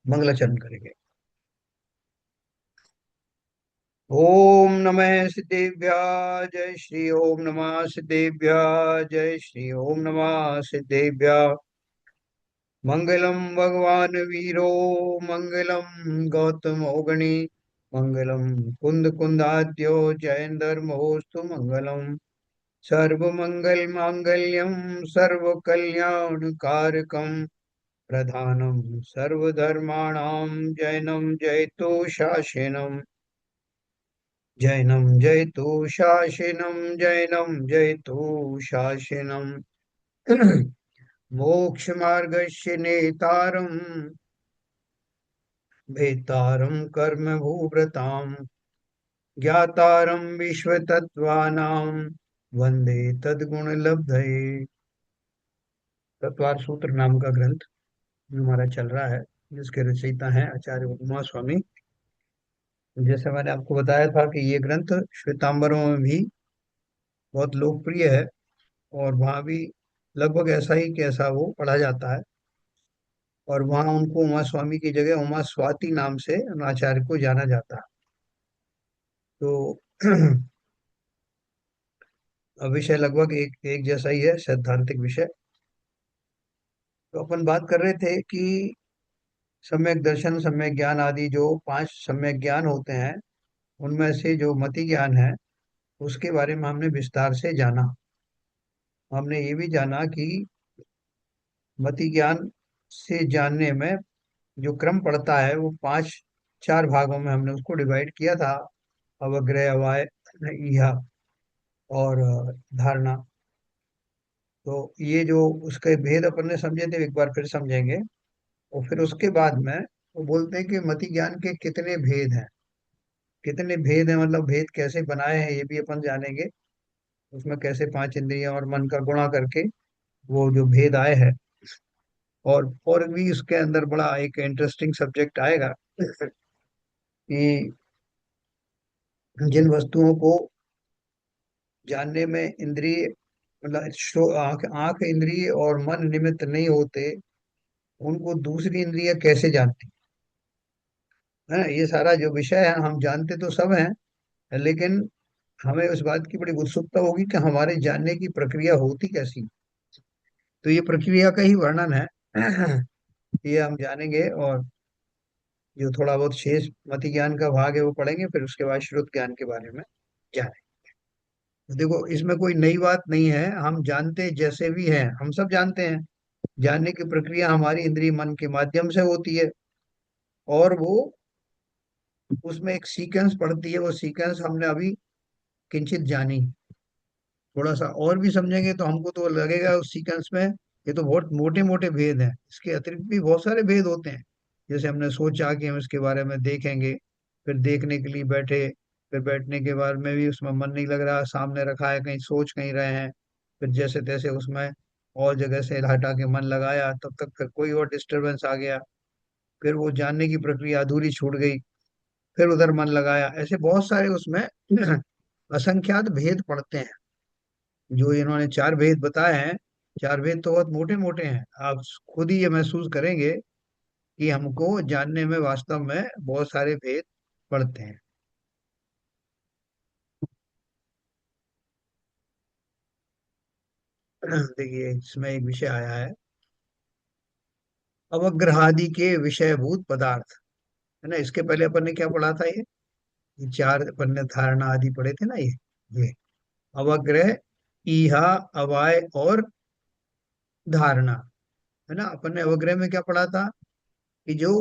मंगलाचरण करेंगे। ओम नमः सिद्धेभ्य जय श्री ओम नमः सिद्धेभ्य जय श्री ओम नमः सिद्धेभ्य। मंगलम भगवान वीरो मंगलम गौतम ओगणी मंगलम कुंद कुंदाद्यो जयेंद्र महोस्तु मंगलम सर्व मंगल मांगल्यम सर्व कल्याण कारकम प्रधानम सर्वधर्माणां जैनम जयतु शासनम जैनम जयतु शासनम जैनम जयतु शासनम। मोक्ष मार्गस्य नेतारम भेतारम कर्म भूभृताम ज्ञातारम विश्वतत्त्वानां वंदे तद्गुण लब्धये। तत्वार सूत्र नाम का ग्रंथ हमारा चल रहा है, जिसके रचयिता हैं आचार्य उमा स्वामी। जैसे मैंने आपको बताया था कि ये ग्रंथ श्वेतांबरों में भी बहुत लोकप्रिय है, और वहाँ भी लगभग ऐसा ही कैसा वो पढ़ा जाता है। और वहाँ उनको उमा स्वामी की जगह उमा स्वाति नाम से उन आचार्य को जाना जाता है। तो विषय लगभग एक एक जैसा ही है, सैद्धांतिक विषय। तो अपन बात कर रहे थे कि सम्यक दर्शन, सम्यक ज्ञान आदि जो पांच सम्यक ज्ञान होते हैं, उनमें से जो मति ज्ञान है उसके बारे में हमने विस्तार से जाना। हमने ये भी जाना कि मति ज्ञान से जानने में जो क्रम पड़ता है वो पांच चार भागों में हमने उसको डिवाइड किया था। अवग्रह, अवाय, इहा और धारणा। तो ये जो उसके भेद अपन ने समझे थे, एक बार फिर समझेंगे। और फिर उसके बाद में वो बोलते हैं कि मति ज्ञान के कितने भेद हैं। कितने भेद हैं मतलब भेद कैसे बनाए हैं ये भी अपन जानेंगे। उसमें कैसे पांच इंद्रियां और मन का गुणा करके वो जो भेद आए हैं। और भी उसके अंदर बड़ा एक इंटरेस्टिंग सब्जेक्ट आएगा कि जिन वस्तुओं को जानने में इंद्रिय मतलब आंख आंख इंद्रिय और मन निमित्त नहीं होते, उनको दूसरी इंद्रिय कैसे जानती है ना। ये सारा जो विषय है हम जानते तो सब हैं, लेकिन हमें उस बात की बड़ी उत्सुकता होगी कि हमारे जानने की प्रक्रिया होती कैसी। तो ये प्रक्रिया का ही वर्णन है। ये हम जानेंगे। और जो थोड़ा बहुत शेष मति ज्ञान का भाग है वो पढ़ेंगे, फिर उसके बाद श्रुत ज्ञान के बारे में जानेंगे। देखो, इसमें कोई नई बात नहीं है, हम जानते जैसे भी हैं हम सब जानते हैं। जानने की प्रक्रिया हमारी इंद्रिय मन के माध्यम से होती है, और वो उसमें एक सीक्वेंस पड़ती है। वो सीक्वेंस हमने अभी किंचित जानी। थोड़ा सा और भी समझेंगे तो हमको तो लगेगा उस सीक्वेंस में ये तो बहुत मोटे मोटे भेद हैं। इसके अतिरिक्त भी बहुत सारे भेद होते हैं। जैसे हमने सोचा कि हम इसके बारे में देखेंगे, फिर देखने के लिए बैठे, फिर बैठने के बाद में भी उसमें मन नहीं लग रहा, सामने रखा है, कहीं सोच कहीं रहे हैं। फिर जैसे तैसे उसमें और जगह से हटा के मन लगाया, तब तक फिर कोई और डिस्टरबेंस आ गया। फिर वो जानने की प्रक्रिया अधूरी छूट गई। फिर उधर मन लगाया। ऐसे बहुत सारे उसमें असंख्यात भेद पड़ते हैं। जो इन्होंने चार भेद बताए हैं, चार भेद तो बहुत मोटे मोटे हैं। आप खुद ही ये महसूस करेंगे कि हमको जानने में वास्तव में बहुत सारे भेद पड़ते हैं। देखिए, इसमें एक विषय आया है, अवग्रहादि के विषयभूत पदार्थ। है ना। इसके पहले अपन ने क्या पढ़ा था, ये चार अपन ने धारणा आदि पढ़े थे ना। ये अवग्रह, ईहा, अवाय और धारणा। है ना। अपन ने अवग्रह में क्या पढ़ा था कि जो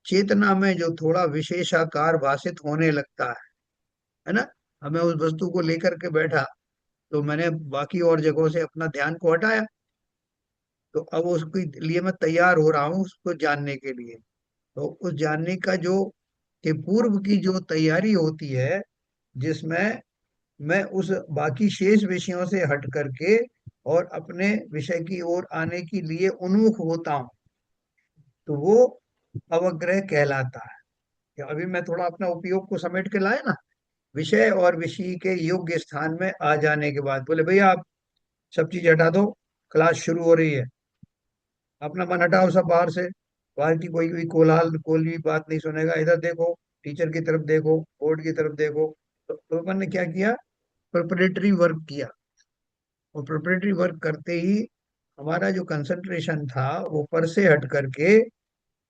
चेतना में जो थोड़ा विशेषाकार भाषित होने लगता है ना। हमें उस वस्तु को लेकर के बैठा, तो मैंने बाकी और जगहों से अपना ध्यान को हटाया, तो अब उसके लिए मैं तैयार हो रहा हूँ उसको जानने के लिए। तो उस जानने का जो के पूर्व की जो तैयारी होती है, जिसमें मैं उस बाकी शेष विषयों से हट करके और अपने विषय की ओर आने के लिए उन्मुख होता हूँ, तो वो अवग्रह कहलाता है। कि अभी मैं थोड़ा अपना उपयोग को समेट के लाए ना, विषय और विषय के योग्य स्थान में आ जाने के बाद बोले भैया आप सब चीज हटा दो, क्लास शुरू हो रही है, अपना मन हटाओ सब बाहर से, बाहर की कोई भी कोलाहल कोई भी बात नहीं सुनेगा, इधर देखो, टीचर की तरफ देखो, बोर्ड की तरफ देखो। तो अपन ने क्या किया, प्रिपरेटरी वर्क किया। और प्रिपरेटरी वर्क करते ही हमारा जो कंसंट्रेशन था वो पर से हट करके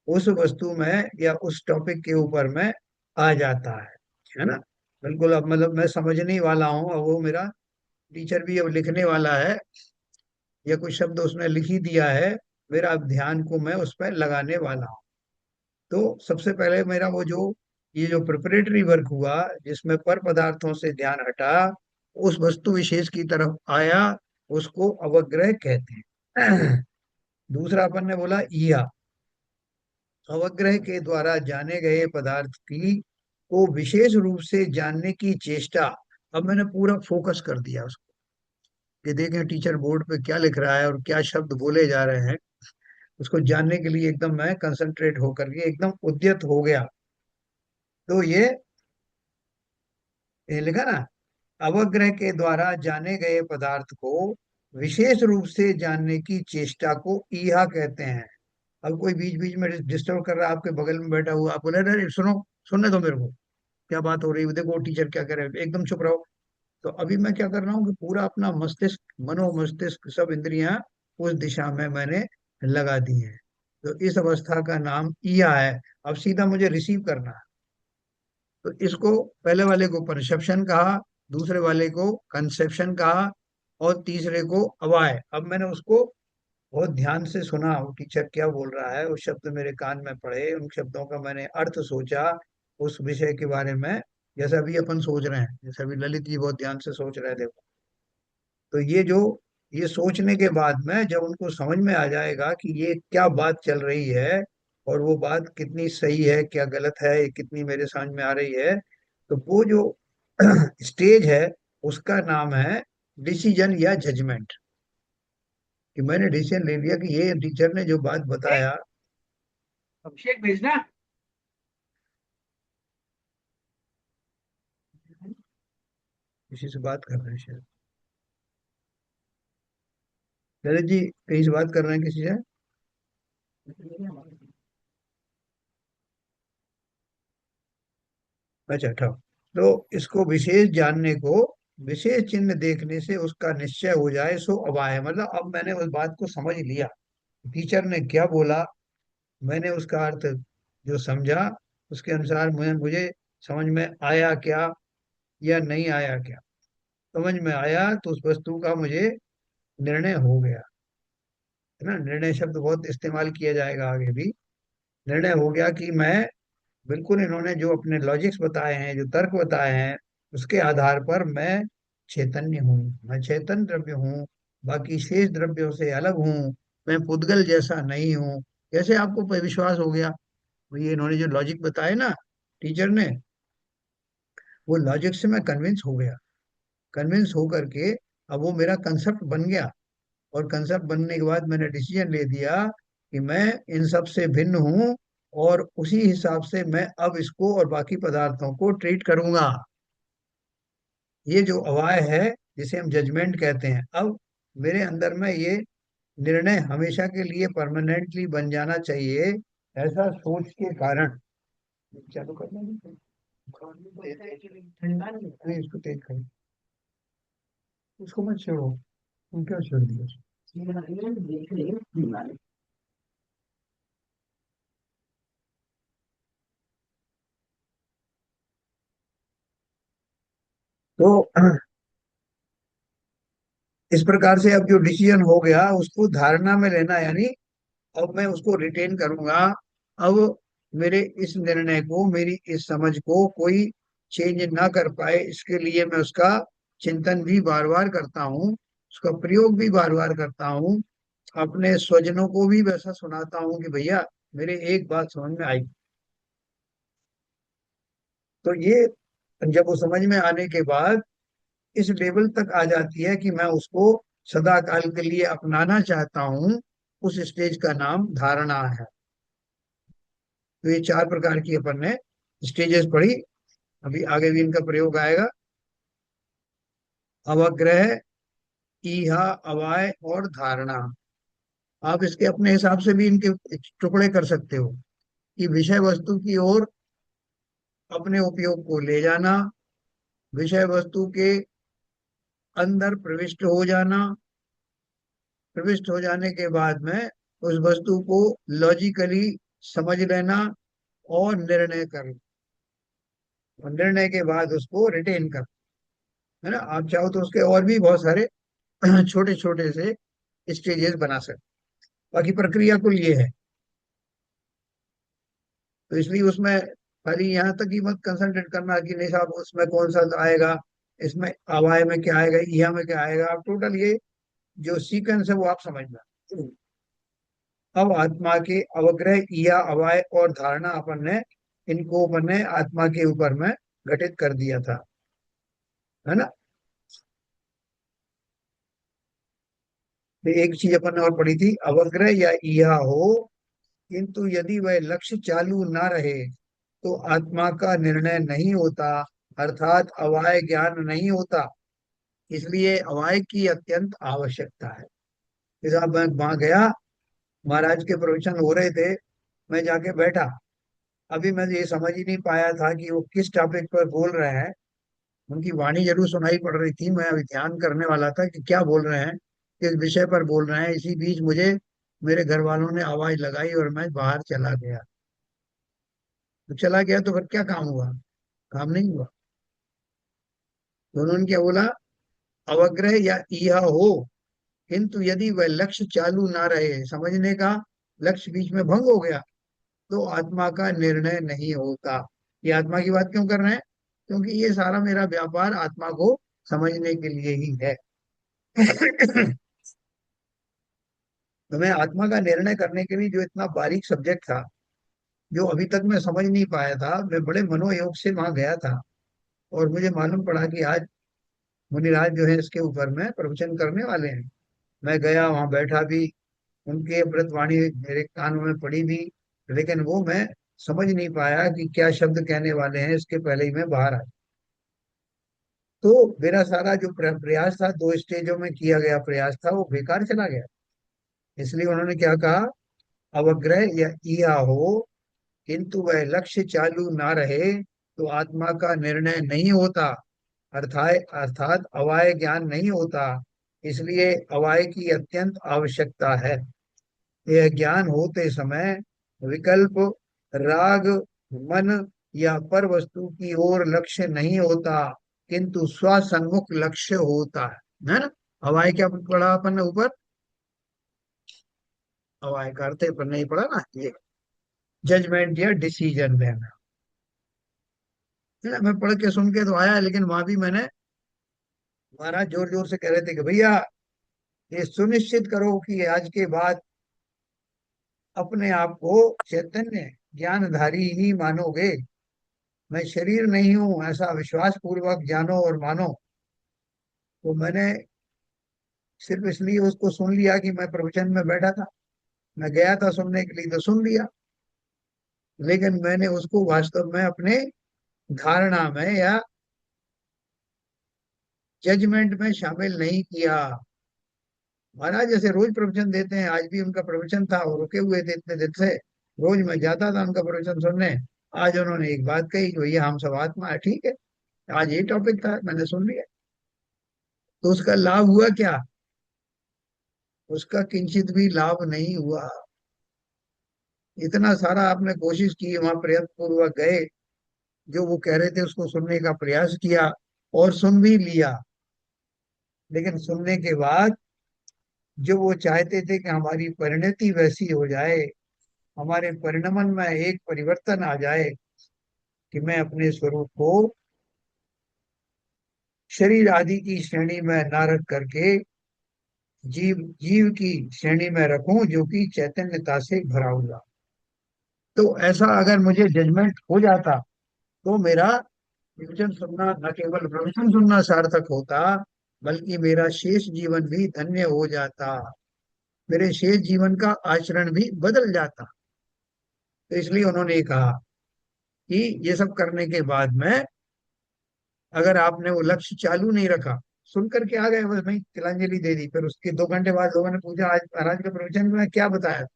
उस वस्तु में या उस टॉपिक के ऊपर में आ जाता है ना। बिल्कुल, अब मतलब मैं समझने ही वाला हूँ, अब वो मेरा टीचर भी अब लिखने वाला है, या कुछ शब्द उसने लिख ही दिया है, मेरा अब ध्यान को मैं उस पर लगाने वाला हूँ। तो सबसे पहले मेरा वो जो ये जो प्रिपरेटरी वर्क हुआ, जिसमें पर पदार्थों से ध्यान हटा, उस वस्तु विशेष की तरफ आया, उसको अवग्रह कहते हैं। दूसरा अपन ने बोला ईहा, अवग्रह के द्वारा जाने गए पदार्थ की को विशेष रूप से जानने की चेष्टा। अब मैंने पूरा फोकस कर दिया उसको, कि देखें टीचर बोर्ड पे क्या लिख रहा है और क्या शब्द बोले जा रहे हैं, उसको जानने के लिए एकदम मैं कंसंट्रेट होकर के एकदम उद्यत हो गया। तो ये लिखा ना, अवग्रह के द्वारा जाने गए पदार्थ को विशेष रूप से जानने की चेष्टा को ईहा कहते हैं। अब कोई बीच बीच में डिस्टर्ब कर रहा है, आपके बगल में बैठा हुआ, आप बोले अरे सुनो, सुनने दो मेरे को, क्या बात हो रही है, देखो टीचर क्या करे, एकदम चुप रहो। तो अभी मैं क्या कर रहा हूँ कि पूरा अपना मस्तिष्क, मनो मस्तिष्क, सब इंद्रियां उस दिशा में मैंने लगा दी हैं। तो इस अवस्था का नाम ईया है। अब सीधा मुझे रिसीव करना है। तो इसको पहले वाले को परसेप्शन कहा, दूसरे वाले को कंसेप्शन कहा, और तीसरे को अवाय। अब मैंने उसको बहुत ध्यान से सुना, वो टीचर क्या बोल रहा है, वो शब्द मेरे कान में पड़े, उन शब्दों का मैंने अर्थ सोचा, उस विषय के बारे में, जैसा अभी अपन सोच रहे हैं, जैसा अभी ललित जी बहुत ध्यान से सोच रहे थे। तो ये सोचने के बाद में जब उनको समझ में आ जाएगा कि ये क्या बात चल रही है, और वो बात कितनी सही है क्या गलत है, ये कितनी मेरे समझ में आ रही है, तो वो जो स्टेज है उसका नाम है डिसीजन या जजमेंट। कि मैंने डिसीजन ले लिया कि ये टीचर ने जो बात बताया। अभिषेक भेजना, किसी से बात कर रहे हैं शायद, ललित जी कहीं से बात कर रहे हैं किसी से। अच्छा ठीक। तो इसको विशेष जानने को विशेष चिन्ह देखने से उसका निश्चय हो जाए सो अवाय, मतलब अब मैंने उस बात को समझ लिया, टीचर ने क्या बोला, मैंने उसका अर्थ जो समझा, उसके अनुसार मुझे मुझे समझ में आया क्या या नहीं आया क्या। समझ में आया तो उस वस्तु का मुझे निर्णय हो गया, है ना। निर्णय शब्द बहुत इस्तेमाल किया जाएगा आगे भी। निर्णय हो गया कि मैं बिल्कुल, इन्होंने जो अपने लॉजिक्स बताए हैं, जो तर्क बताए हैं, उसके आधार पर मैं चैतन्य हूँ, मैं चैतन्य द्रव्य हूँ, बाकी शेष द्रव्यों से अलग हूँ, मैं पुद्गल जैसा नहीं हूँ। कैसे आपको पे विश्वास हो गया, ये इन्होंने जो लॉजिक बताए ना टीचर ने, वो लॉजिक से मैं कन्विंस हो गया। कन्विंस हो करके अब वो मेरा कंसेप्ट बन गया, और कंसेप्ट बनने के बाद मैंने डिसीजन ले दिया कि मैं इन सब से भिन्न हूँ, और उसी हिसाब से मैं अब इसको और बाकी पदार्थों को ट्रीट करूंगा। ये जो अवाय है, जिसे हम जजमेंट कहते हैं, अब मेरे अंदर में ये निर्णय हमेशा के लिए परमानेंटली बन जाना चाहिए, ऐसा सोच के कारण। चालू करना ठंडा नहीं, इसको तेज करो, उसको मत छोड़ो, तुम क्यों छोड़ दिया। तो इस प्रकार से अब जो डिसीजन हो गया उसको धारणा में लेना, यानी अब मैं उसको रिटेन करूंगा। अब मेरे इस निर्णय को, मेरी इस समझ को कोई चेंज ना कर पाए, इसके लिए मैं उसका चिंतन भी बार बार करता हूँ, उसका प्रयोग भी बार बार करता हूँ, अपने स्वजनों को भी वैसा सुनाता हूँ कि भैया मेरे एक बात समझ में आई। तो ये जब वो समझ में आने के बाद इस लेवल तक आ जाती है कि मैं उसको सदा काल के लिए अपनाना चाहता हूँ, उस स्टेज का नाम धारणा है। तो ये चार प्रकार की अपन ने स्टेजेस पढ़ी, अभी आगे भी इनका प्रयोग आएगा। अवग्रह, ईहा, अवाय और धारणा। आप इसके अपने हिसाब से भी इनके टुकड़े कर सकते हो कि विषय वस्तु की ओर अपने उपयोग को ले जाना, विषय वस्तु के अंदर प्रविष्ट हो जाना, प्रविष्ट हो जाने के बाद में उस वस्तु को लॉजिकली समझ लेना और निर्णय कर, और निर्णय के बाद उसको रिटेन कर, है ना। आप चाहो तो उसके और भी बहुत सारे छोटे छोटे से स्टेजेस बना सकते, बाकी प्रक्रिया कुल ये है। तो इसलिए उसमें खाली यहाँ तक ही मत कंसंट्रेट करना कि नहीं साहब उसमें कौन सा आएगा, इसमें अवाय में क्या आएगा, इहा में क्या आएगा। आप टोटल ये जो सीक्वेंस है वो आप समझना। अब आत्मा के अवग्रह, इहा, अवाय और धारणा अपन ने, इनको अपन ने आत्मा के ऊपर में घटित कर दिया था, है ना। तो एक चीज अपन ने और पढ़ी थी, अवग्रह या इहा हो किंतु यदि वह लक्ष्य चालू ना रहे तो आत्मा का निर्णय नहीं होता, अर्थात अवाय ज्ञान नहीं होता। इसलिए अवाय की अत्यंत आवश्यकता है। जैसा मैं वहां गया, महाराज के प्रवचन हो रहे थे, मैं जाके बैठा। अभी मैं ये समझ ही नहीं पाया था कि वो किस टॉपिक पर बोल रहे हैं। उनकी वाणी जरूर सुनाई पड़ रही थी, मैं अभी ध्यान करने वाला था कि क्या बोल रहे हैं, किस विषय पर बोल रहे हैं। इसी बीच मुझे मेरे घर वालों ने आवाज लगाई और मैं बाहर चला गया। तो चला गया तो फिर क्या काम हुआ? काम नहीं हुआ। तो उन्होंने क्या बोला, अवग्रह या ईहा हो किंतु यदि वह लक्ष्य चालू ना रहे, समझने का लक्ष्य बीच में भंग हो गया, तो आत्मा का निर्णय नहीं होता। ये आत्मा की बात क्यों कर रहे हैं? क्योंकि ये सारा मेरा व्यापार आत्मा को समझने के लिए ही है। तो मैं आत्मा का निर्णय करने के लिए जो इतना बारीक सब्जेक्ट था, जो अभी तक मैं समझ नहीं पाया था, मैं बड़े मनोयोग से वहां गया था। और मुझे मालूम पड़ा कि आज मुनिराज जो है इसके ऊपर में प्रवचन करने वाले हैं। मैं गया, वहां बैठा भी, उनकी अमृतवाणी मेरे कानों में पड़ी भी, लेकिन वो मैं समझ नहीं पाया कि क्या शब्द कहने वाले हैं, इसके पहले ही मैं बाहर आ। तो मेरा सारा जो प्रयास था, 2 स्टेजों में किया गया प्रयास था, वो बेकार चला गया। इसलिए उन्होंने क्या कहा, अवग्रह या ईहा हो किंतु वह लक्ष्य चालू ना रहे तो आत्मा का निर्णय नहीं होता, अर्थात अर्थात अवाय ज्ञान नहीं होता। इसलिए अवाय की अत्यंत आवश्यकता है। यह ज्ञान होते समय विकल्प, राग, मन या पर वस्तु की ओर लक्ष्य नहीं होता, किंतु स्वसन्मुख लक्ष्य होता है ना। अवाय क्या पढ़ा अपन ने ऊपर? अवाय का अर्थ पर नहीं पढ़ा ना, ये जजमेंट या डिसीजन लेना, है ना। मैं पढ़ के सुन के तो आया, लेकिन वहां भी मैंने, महाराज जोर जोर से कह रहे थे कि भैया ये सुनिश्चित करो कि आज के बाद अपने आप को चैतन्य ज्ञानधारी ही मानोगे। मैं शरीर नहीं हूं, ऐसा विश्वास पूर्वक जानो और मानो। तो मैंने सिर्फ इसलिए उसको सुन लिया कि मैं प्रवचन में बैठा था, मैं गया था सुनने के लिए तो सुन लिया, लेकिन मैंने उसको वास्तव में अपने धारणा में या जजमेंट में शामिल नहीं किया। महाराज जैसे रोज प्रवचन देते हैं, आज भी उनका प्रवचन था और रुके हुए थे इतने दिन से, रोज मैं जाता था उनका प्रवचन सुनने। आज उन्होंने एक बात कही कि भैया हम सब आत्मा है, ठीक है। आज ये टॉपिक था, मैंने सुन लिया। तो उसका लाभ हुआ क्या? उसका किंचित भी लाभ नहीं हुआ। इतना सारा आपने कोशिश की, वहां प्रयत्न पूर्वक गए, जो वो कह रहे थे उसको सुनने का प्रयास किया और सुन भी लिया, लेकिन सुनने के बाद जो वो चाहते थे कि हमारी परिणति वैसी हो जाए, हमारे परिणमन में एक परिवर्तन आ जाए कि मैं अपने स्वरूप को शरीर आदि की श्रेणी में न रख करके जीव जीव की श्रेणी में रखूं, जो कि चैतन्यता से भरा हुआ। तो ऐसा अगर मुझे जजमेंट हो जाता तो मेरा प्रवचन सुनना, न केवल प्रवचन सुनना सार्थक होता, बल्कि मेरा शेष जीवन भी धन्य हो जाता, मेरे शेष जीवन का आचरण भी बदल जाता। तो इसलिए उन्होंने कहा कि ये सब करने के बाद में अगर आपने वो लक्ष्य चालू नहीं रखा, सुन करके आ गए, बस वहीं तिलांजलि दे दी। फिर उसके 2 घंटे बाद लोगों ने पूछा आज महाराज के प्रवचन में क्या बताया,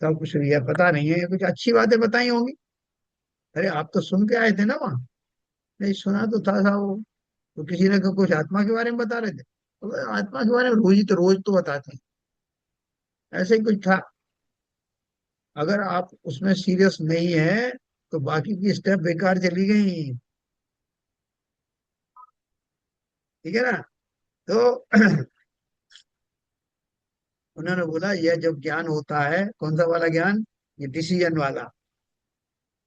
तब कुछ यह पता नहीं है, कुछ अच्छी बातें बताई होंगी। अरे आप तो सुन के आए थे ना वहाँ। नहीं सुना तो था वो, तो किसी ने कुछ आत्मा के बारे में बता रहे थे, तो आत्मा के बारे में रोज तो बताते हैं। ऐसे ही कुछ था। अगर आप उसमें सीरियस नहीं है तो बाकी की स्टेप बेकार चली गई। ठीक है ना। तो उन्होंने बोला यह जब ज्ञान होता है, कौन सा वाला ज्ञान, ये डिसीजन वाला,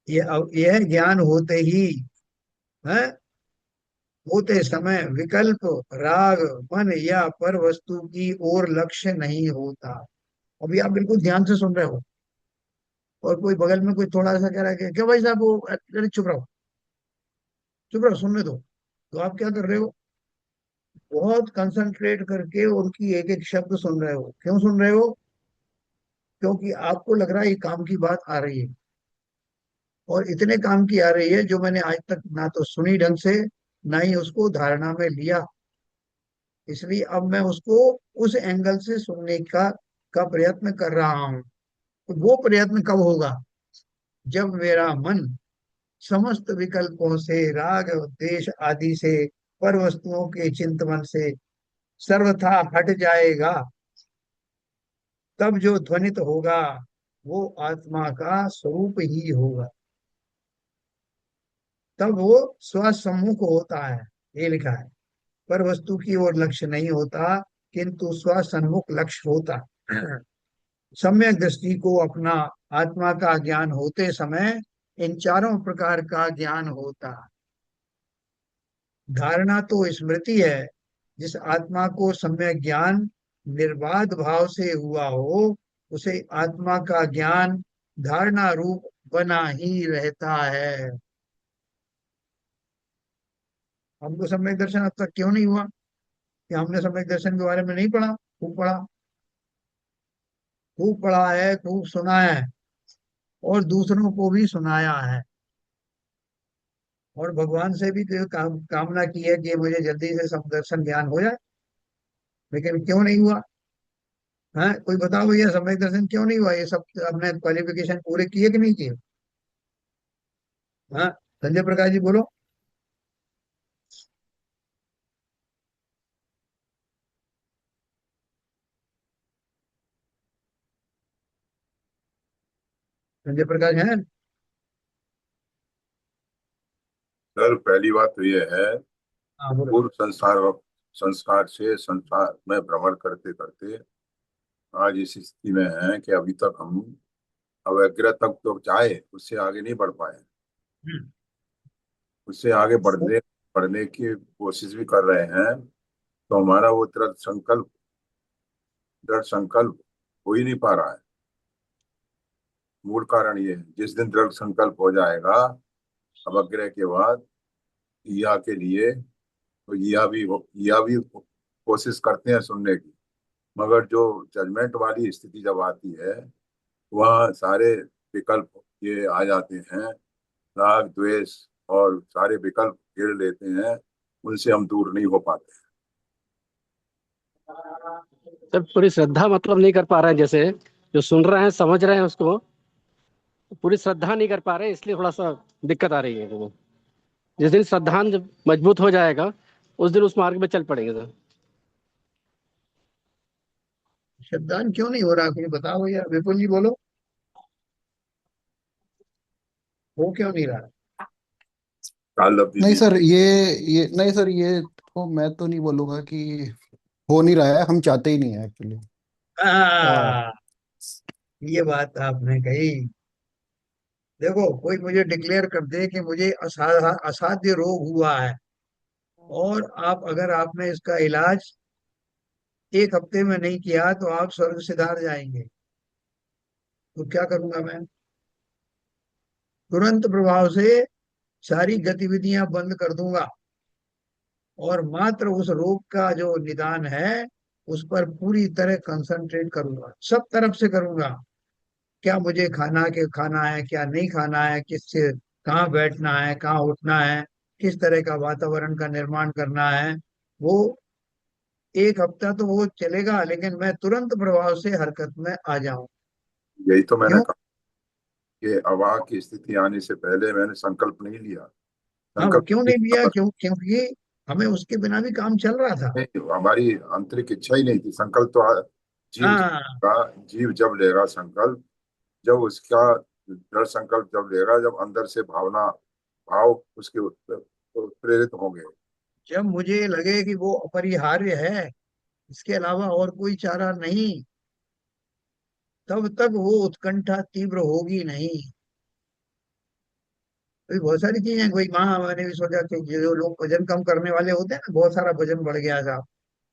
यह ज्ञान होते ही है, होते समय विकल्प, राग, मन या पर वस्तु की ओर लक्ष्य नहीं होता। अभी आप बिल्कुल ध्यान से सुन रहे हो, और कोई बगल में कोई थोड़ा सा कह रहा है कि क्या भाई साहब वो, अरे चुप रहो, चुप रहो, सुनने दो। तो आप क्या कर रहे हो, बहुत कंसंट्रेट करके उनकी एक एक शब्द सुन रहे हो। क्यों सुन रहे हो, क्योंकि आपको लग रहा है ये काम की बात आ रही है, और इतने काम की आ रही है जो मैंने आज तक ना तो सुनी ढंग से, ना ही उसको धारणा में लिया। इसलिए अब मैं उसको उस एंगल से सुनने का प्रयत्न कर रहा हूँ। तो वो प्रयत्न कब होगा, जब मेरा मन समस्त विकल्पों से, राग द्वेष आदि से, पर वस्तुओं के चिंतन से सर्वथा हट जाएगा। तब जो ध्वनित होगा वो आत्मा का स्वरूप ही होगा। तब वो स्वसम्मुख होता है, ये लिखा है। पर वस्तु की ओर लक्ष्य नहीं होता, किंतु स्वसन्मुख लक्ष्य होता है। सम्यक दृष्टि को अपना आत्मा का ज्ञान होते समय इन चारों प्रकार का ज्ञान होता है। धारणा तो स्मृति है। जिस आत्मा को सम्यक ज्ञान निर्बाध भाव से हुआ हो, उसे आत्मा का ज्ञान धारणा रूप बना ही रहता है। हमको सम्यक दर्शन अब तक क्यों नहीं हुआ, कि हमने सम्यक दर्शन के बारे में नहीं पढ़ा, खूब पढ़ा, खूब पढ़ा है, खूब सुना है, और दूसरों को भी सुनाया है। और भगवान से भी कामना की है कि मुझे जल्दी से समदर्शन ज्ञान हो जाए, लेकिन क्यों नहीं हुआ। हाँ कोई बताओ भैया, सम्यक दर्शन क्यों नहीं हुआ, ये सब अपने क्वालिफिकेशन पूरे किए कि नहीं किए। हाँ, संजय प्रकाश जी बोलो। संजय प्रकाश है। सर पहली बात तो ये है, हाँ बोलो। पूर्व संसार संस्कार से संसार में भ्रमण करते करते आज इस स्थिति में है कि अभी तक हम अवज्ञा तक तो चाहे उससे आगे नहीं बढ़ पाए। हम्म। उससे आगे बढ़ने बढ़ने की कोशिश भी कर रहे हैं, तो हमारा वो दृढ़ संकल्प हो ही नहीं पा रहा है। मूल कारण ये है, जिस दिन दृढ़ संकल्प हो जाएगा अवज्ञा के बाद, या के लिए, तो या भी कोशिश करते हैं सुनने की, मगर जो जजमेंट वाली स्थिति जब आती है, वह सारे विकल्प ये आ जाते हैं, राग द्वेष और सारे विकल्प घेर लेते हैं, उनसे हम दूर नहीं हो पाते। सर पूरी श्रद्धा मतलब नहीं कर पा रहे हैं, जैसे जो सुन रहे हैं समझ रहे हैं उसको, पूरी श्रद्धा नहीं कर पा रहे हैं, इसलिए थोड़ा सा दिक्कत आ रही है वो। जिस दिन श्रद्धा जब मजबूत हो जाएगा उस दिन उस मार्ग में चल पड़ेंगे सर। शब्दान क्यों नहीं हो रहा, कुछ बताओ भैया, विपुल जी बोलो, हो क्यों नहीं रहा। काल अब नहीं दीदी। सर, ये नहीं सर, ये तो मैं तो नहीं बोलूंगा कि हो नहीं रहा है, हम चाहते ही नहीं है एक्चुअली। आ, ये बात आपने कही। देखो कोई मुझे डिक्लेयर कर दे कि मुझे असाध्य रोग हुआ है, और आप अगर आपने इसका इलाज 1 हफ्ते में नहीं किया तो आप स्वर्ग सिधार जाएंगे, तो क्या करूंगा मैं, तुरंत प्रभाव से सारी गतिविधियां बंद कर दूंगा, और मात्र उस रोग का जो निदान है उस पर पूरी तरह कंसंट्रेट करूंगा, सब तरफ से करूंगा। क्या मुझे खाना है क्या नहीं खाना है, किससे कहाँ बैठना है, कहाँ उठना है, किस तरह का वातावरण का निर्माण करना है, वो एक हफ्ता तो वो चलेगा, लेकिन मैं तुरंत प्रभाव से हरकत में आ जाऊं। यही तो मैंने क्यों? कहा कि अवाक की स्थिति आने से पहले मैंने संकल्प नहीं लिया। हाँ, वो संकल्प क्यों नहीं नहीं लिया? लिया, क्योंकि हमें उसके बिना भी काम चल रहा था। नहीं, हमारी आंतरिक इच्छा ही नहीं थी। संकल्प तो जीव जब हाँ, लेगा, जीव जब लेगा संकल्प, जब उसका दृढ़ संकल्प जब लेगा, जब अंदर से भाव उसके प्रेरित होंगे। जब मुझे लगे कि वो अपरिहार्य है, इसके अलावा और कोई चारा नहीं, तब तक वो उत्कंठा तीव्र होगी नहीं। तो बहुत सारी चीजें भाई, वहां मैंने भी सोचा कि जो लोग वजन कम करने वाले होते हैं ना, बहुत सारा वजन बढ़ गया साहब,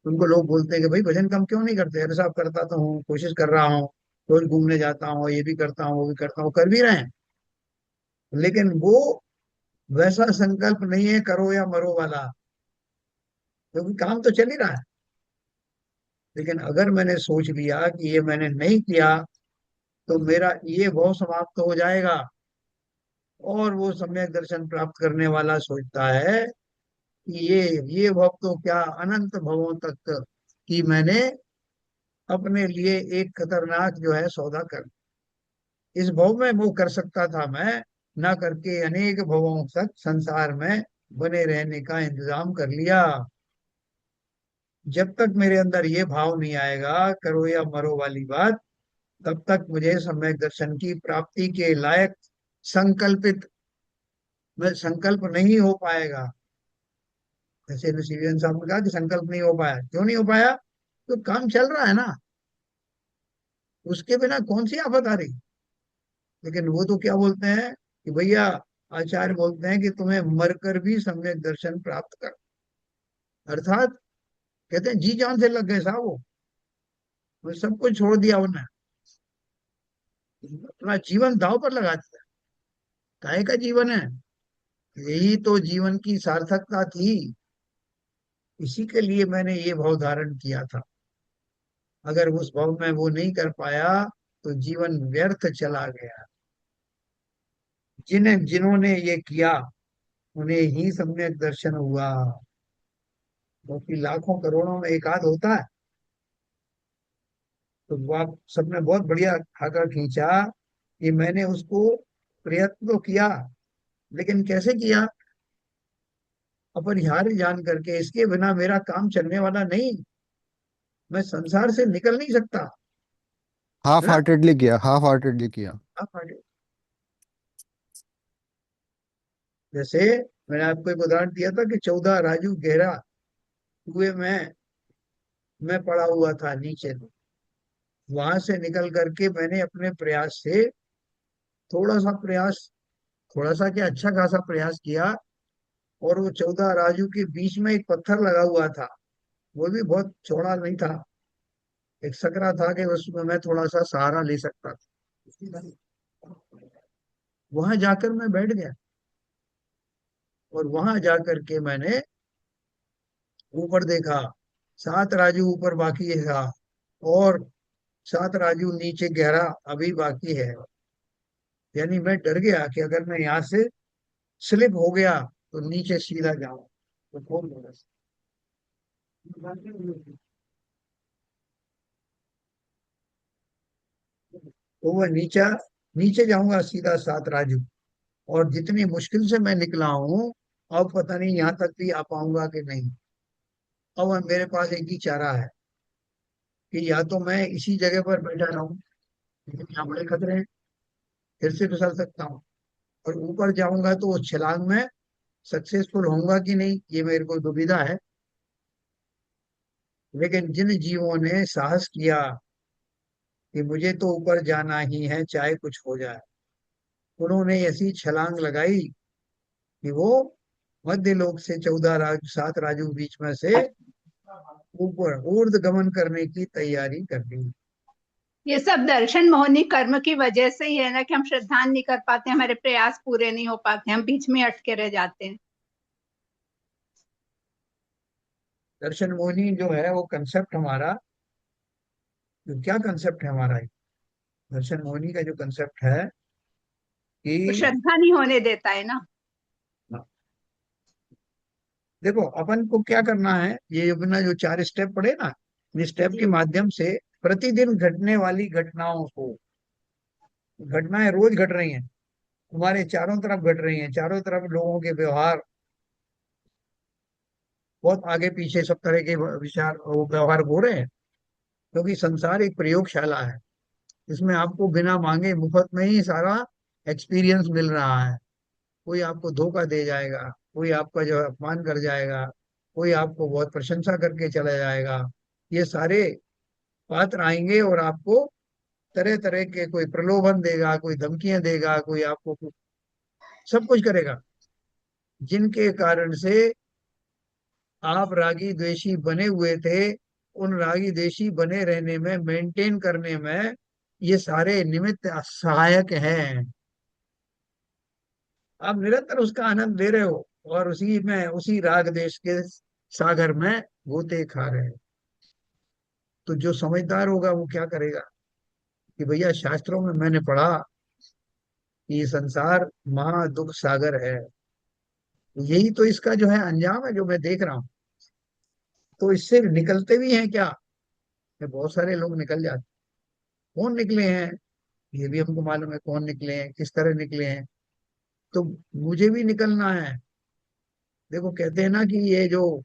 उनको लोग बोलते हैं कि भाई वजन कम क्यों नहीं करते? अरे साहब, करता तो हूँ, कोशिश कर रहा हूँ, रोज घूमने जाता हूँ, ये भी करता हूँ, वो भी करता हूँ, कर भी रहे हैं, लेकिन वो वैसा संकल्प नहीं है करो या मरो वाला, क्योंकि काम तो चल ही रहा है। लेकिन अगर मैंने सोच लिया कि ये मैंने नहीं किया, तो मेरा ये भाव समाप्त हो जाएगा, और वो सम्यक दर्शन प्राप्त करने वाला सोचता है कि ये भव तो क्या, अनंत भवों तक कि मैंने अपने लिए एक खतरनाक जो है सौदा कर, इस भव में वो कर सकता था, मैं ना करके अनेक भवों तक संसार में बने रहने का इंतजाम कर लिया। जब तक मेरे अंदर ये भाव नहीं आएगा, करो या मरो वाली बात, तब तक मुझे सम्यक दर्शन की प्राप्ति के लायक संकल्पित में संकल्प नहीं हो पाएगा। जैसे ऋषिवेन साहब ने कहा कि संकल्प नहीं हो पाया, क्यों नहीं हो पाया? तो काम चल रहा है ना, उसके बिना कौन सी आफत आ रही। लेकिन वो तो क्या बोलते हैं कि भैया, आचार्य बोलते हैं कि तुम्हें मरकर भी सम्यक दर्शन प्राप्त कर, अर्थात कहते हैं जी जान से लग गए साहब वो सब कुछ छोड़ दिया उन्होंने, अपना जीवन दांव पर लगा दिया। काहे का जीवन है? यही तो जीवन की सार्थकता थी, इसी के लिए मैंने ये भाव धारण किया था। अगर उस भाव में वो नहीं कर पाया, तो जीवन व्यर्थ चला गया। जिन्होंने ये किया, उन्हें ही सम्यक दर्शन हुआ, क्योंकि लाखों करोड़ों में एक आध होता है। तो वो आप सबने बहुत बढ़िया खाका खींचा कि मैंने उसको प्रयत्न तो किया, लेकिन कैसे किया? अपरिहार्य जान करके, इसके बिना मेरा काम चलने वाला नहीं, मैं संसार से निकल नहीं सकता। हाफ है हार्टेडली किया, हाफ हार्टेडली किया। ना? जैसे मैंने आपको एक उदाहरण दिया था कि 14 राजू गहरा कुएं में मैं पड़ा हुआ था नीचे, वहां से निकल करके मैंने अपने प्रयास से थोड़ा सा प्रयास, थोड़ा सा क्या, अच्छा खासा प्रयास किया, और वो 14 राजू के बीच में एक पत्थर लगा हुआ था, वो भी बहुत चौड़ा नहीं था, एक सकरा था कि उसमें मैं थोड़ा सा सहारा ले सकता था। वहां जाकर मैं बैठ गया, और वहां जाकर के मैंने ऊपर देखा, 7 राजू ऊपर बाकी था, और 7 राजू नीचे गहरा अभी बाकी है। यानी मैं डर गया कि अगर मैं यहाँ से स्लिप हो गया तो नीचे सीधा जाऊं, तो कौन होगा? तो वो नीचे जाऊंगा सीधा 7 राजू, और जितनी मुश्किल से मैं निकला हूं, अब पता नहीं यहाँ तक भी आ पाऊंगा कि नहीं। अब मेरे पास एक ही चारा है कि या तो मैं इसी जगह पर बैठा रहूं, लेकिन यहाँ बड़े खतरे हैं, फिर से फिसल सकता हूँ, और ऊपर जाऊंगा तो उस छलांग में सक्सेसफुल होऊंगा कि नहीं, ये मेरे को दुविधा है। लेकिन जिन जीवों ने साहस किया कि मुझे तो ऊपर जाना ही है चाहे कुछ हो जाए, उन्होंने ऐसी छलांग लगाई कि वो मध्य लोक से 14 7 राजू बीच में से ऊपर ऊर्ध्व गमन करने की तैयारी कर दी। ये सब दर्शन मोहनी कर्म की वजह से ही है ना, कि हम श्रद्धा नहीं कर पाते, हमारे प्रयास पूरे नहीं हो पाते, हम बीच में अटके रह जाते हैं। दर्शन मोहिनी जो है वो कंसेप्ट हमारा, जो क्या कंसेप्ट है हमारा, दर्शन मोहिनी का जो कंसेप्ट है वो कि श्रद्धा नहीं होने देता है ना। देखो अपन को क्या करना है, ये अपना जो 4 स्टेप पड़े ना, इन स्टेप के माध्यम से प्रतिदिन घटने वाली घटनाओं को, घटनाएं रोज घट रही हैं, हमारे चारों तरफ घट रही हैं, चारों तरफ लोगों के व्यवहार बहुत आगे पीछे सब तरह के विचार वो व्यवहार हो रहे हैं, क्योंकि संसार एक प्रयोगशाला है। इसमें आपको बिना मांगे मुफ्त में ही सारा एक्सपीरियंस मिल रहा है। कोई आपको धोखा दे जाएगा, कोई आपका जो है अपमान कर जाएगा, कोई आपको बहुत प्रशंसा करके चला जाएगा। ये सारे पात्र आएंगे और आपको तरह तरह के, कोई प्रलोभन देगा, कोई धमकियां देगा, कोई आपको सब कुछ करेगा, जिनके कारण से आप रागी द्वेषी बने हुए थे। उन रागी द्वेषी बने रहने में, मेंटेन करने में ये सारे निमित्त सहायक हैं। आप निरंतर उसका आनंद ले रहे हो और उसी में, उसी राग देश के सागर में गोते खा रहे हो। तो जो समझदार होगा वो क्या करेगा कि भैया शास्त्रों में मैंने पढ़ा कि ये संसार महा दुख सागर है, तो यही तो इसका जो है अंजाम है जो मैं देख रहा हूँ। तो इससे निकलते भी हैं क्या, ये बहुत सारे लोग निकल जाते। कौन निकले हैं ये भी हमको मालूम है, कौन निकले हैं, किस तरह निकले हैं। तो मुझे भी निकलना है। देखो कहते हैं ना कि ये जो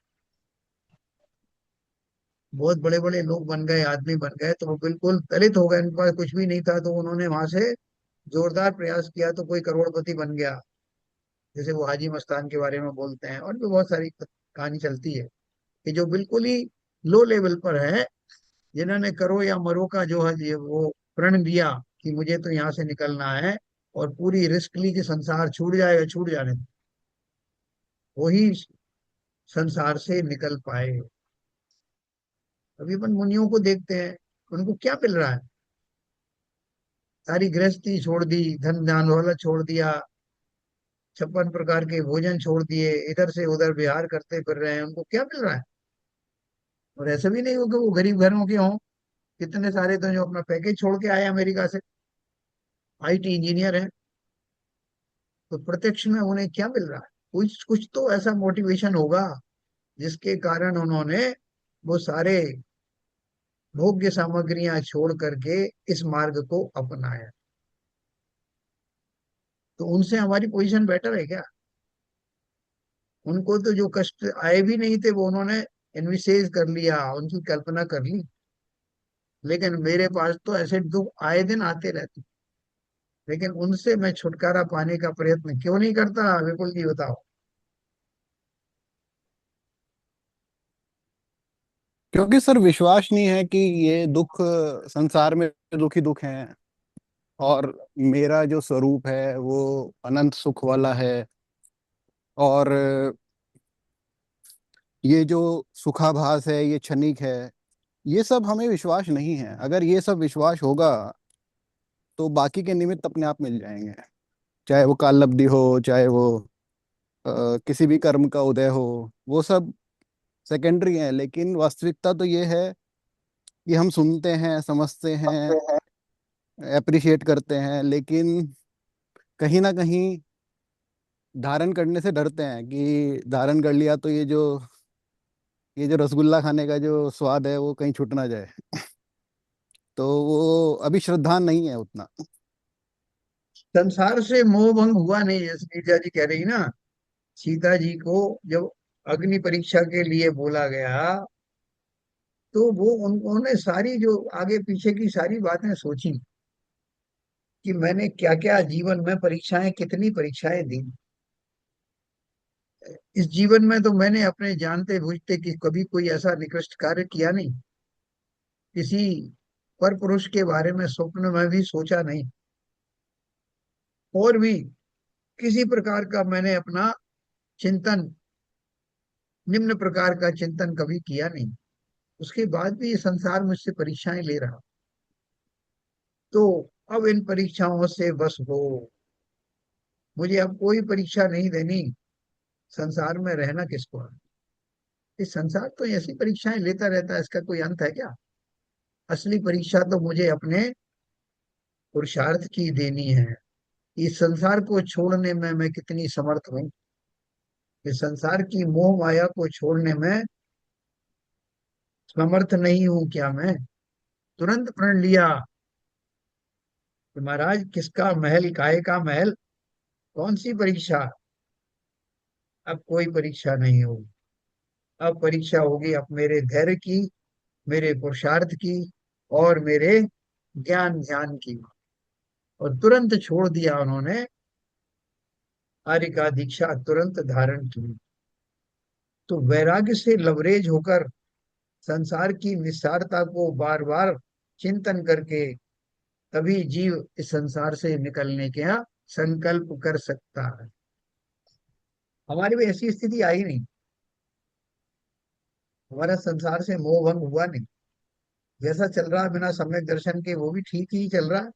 बहुत बड़े बड़े लोग बन गए, आदमी बन गए, तो वो बिल्कुल दलित हो गए, उनके पास कुछ भी नहीं था, तो उन्होंने वहां से जोरदार प्रयास किया तो कोई करोड़पति बन गया। जैसे वो हाजी मस्तान के बारे में बोलते हैं, और भी बहुत सारी कहानी चलती है कि जो बिल्कुल ही लो लेवल पर है, जिन्होंने करो या मरो का जो है ये वो प्रण लिया कि मुझे तो यहाँ से निकलना है, और पूरी रिस्क ली कि संसार छूट जाएगा, छूट जाने दो, वही संसार से निकल पाए। अभी अपन मुनियों को देखते हैं, उनको क्या मिल रहा है, सारी गृहस्थी छोड़ दी, धन दान दौलत छोड़ दिया, 56 प्रकार के भोजन छोड़ दिए, इधर से उधर विहार करते फिर रहे हैं, उनको क्या मिल रहा है। और ऐसा भी नहीं हो कि वो गरीब घरों के हों, कितने सारे तो जो अपना पैकेज छोड़ के आए अमेरिका से, आईटी इंजीनियर हैं, तो प्रत्यक्ष में उन्हें क्या मिल रहा है। कुछ कुछ तो ऐसा मोटिवेशन होगा जिसके कारण उन्होंने वो सारे भोग्य सामग्रियां छोड़ करके इस मार्ग को अपनाया। तो उनसे हमारी पोजीशन बेटर है क्या। उनको तो जो कष्ट आए भी नहीं थे वो उन्होंने इनविसेज कर लिया, उनकी कल्पना कर ली। लेकिन मेरे पास तो ऐसे दुख आए दिन आते रहते, लेकिन उनसे मैं छुटकारा पाने का प्रयत्न क्यों नहीं करता, विपुल जी बताओ। क्योंकि सर विश्वास नहीं है कि ये दुख संसार में दुख ही दुख हैं, और मेरा जो स्वरूप है वो अनंत सुख वाला है। और ये जो सुखाभास है ये क्षणिक है, ये सब हमें विश्वास नहीं है। अगर ये सब विश्वास होगा तो बाकी के निमित्त अपने आप मिल जाएंगे, चाहे वो काल लब्धि हो, चाहे वो किसी भी कर्म का उदय हो, वो सब सेकेंडरी है। लेकिन वास्तविकता तो ये है कि हम सुनते हैं, समझते हैं, अप्रिशिएट करते हैं, लेकिन कहीं ना कहीं धारण करने से डरते हैं कि धारण कर लिया तो ये जो रसगुल्ला खाने का जो स्वाद है वो कहीं छूट ना जाए। तो वो अभी श्रद्धा नहीं है उतना। संसार से मोह भंग हुआ नहीं, जैसे गिरिजा जी कह रही ना, सीता जी को जब अग्नि परीक्षा के लिए बोला गया, तो वो उन्होंने सारी जो आगे पीछे की सारी बातें सोची कि मैंने क्या क्या जीवन में परीक्षाएं, कितनी परीक्षाएं दी। इस जीवन में तो मैंने अपने जानते बूझते कि कभी कोई ऐसा निकृष्ट कार्य किया नहीं, किसी पर पुरुष के बारे में स्वप्न में भी सोचा नहीं, और भी किसी प्रकार का मैंने अपना चिंतन, निम्न प्रकार का चिंतन कभी किया नहीं। उसके बाद भी ये संसार मुझसे परीक्षाएं ले रहा। तो अब इन परीक्षाओं से बस हो, मुझे अब कोई परीक्षा नहीं देनी। संसार में रहना किसको है, इस संसार तो ऐसी परीक्षाएं लेता रहता है, इसका कोई अंत है क्या। असली परीक्षा तो मुझे अपने पुरुषार्थ की देनी है, इस संसार को छोड़ने में मैं कितनी समर्थ हूँ, इस संसार की मोह माया को छोड़ने में समर्थ नहीं हूं क्या मैं। तुरंत प्रण लिया कि महाराज किसका महल, काहे का महल, कौन सी परीक्षा। अब कोई परीक्षा नहीं होगी। अब परीक्षा होगी अब मेरे धैर्य की, मेरे पुरुषार्थ की, और मेरे ज्ञान ध्यान की। और तुरंत छोड़ दिया उन्होंने, आर्य का दीक्षा तुरंत धारण की। तो वैराग्य से लवरेज होकर संसार की निस्सारता को बार बार चिंतन करके तभी जीव इस संसार से निकलने के यहाँ संकल्प कर सकता है। हमारी भी ऐसी स्थिति आई नहीं, हमारा संसार से मोह भंग हुआ नहीं। जैसा चल रहा है बिना सम्यक दर्शन के वो भी ठीक ही चल रहा है।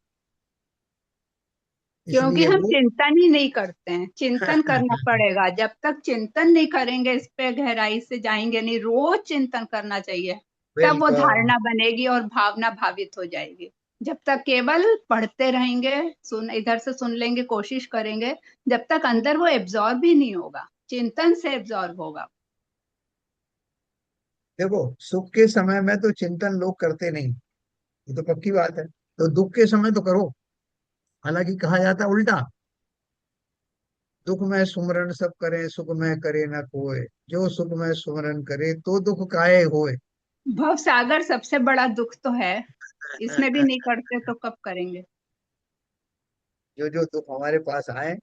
क्योंकि इसलिए हम वो चिंतन ही नहीं करते हैं। चिंतन करना पड़ेगा, जब तक चिंतन नहीं करेंगे, इस पे गहराई से जाएंगे नहीं, रोज चिंतन करना चाहिए, तब वो बिल्कुल। धारणा बनेगी और भावना भावित हो जाएगी। जब तक केवल पढ़ते रहेंगे, सुन इधर से सुन लेंगे, कोशिश करेंगे, जब तक अंदर वो एब्जॉर्ब ही नहीं होगा, चिंतन से एब्जॉर्ब होगा। देखो, सुख के समय में तो चिंतन लोग करते नहीं, ये तो पक्की बात है। तो दुख के समय तो करो। हालांकि कहा जाता है उल्टा, दुख में सुमरन सब करें, सुख में करे न कोय, जो सुख में सुमरन करे तो दुख काहे होए। भव सागर सबसे बड़ा दुख तो है, इसमें भी नहीं करते तो कब करेंगे। जो दुख हमारे पास आए,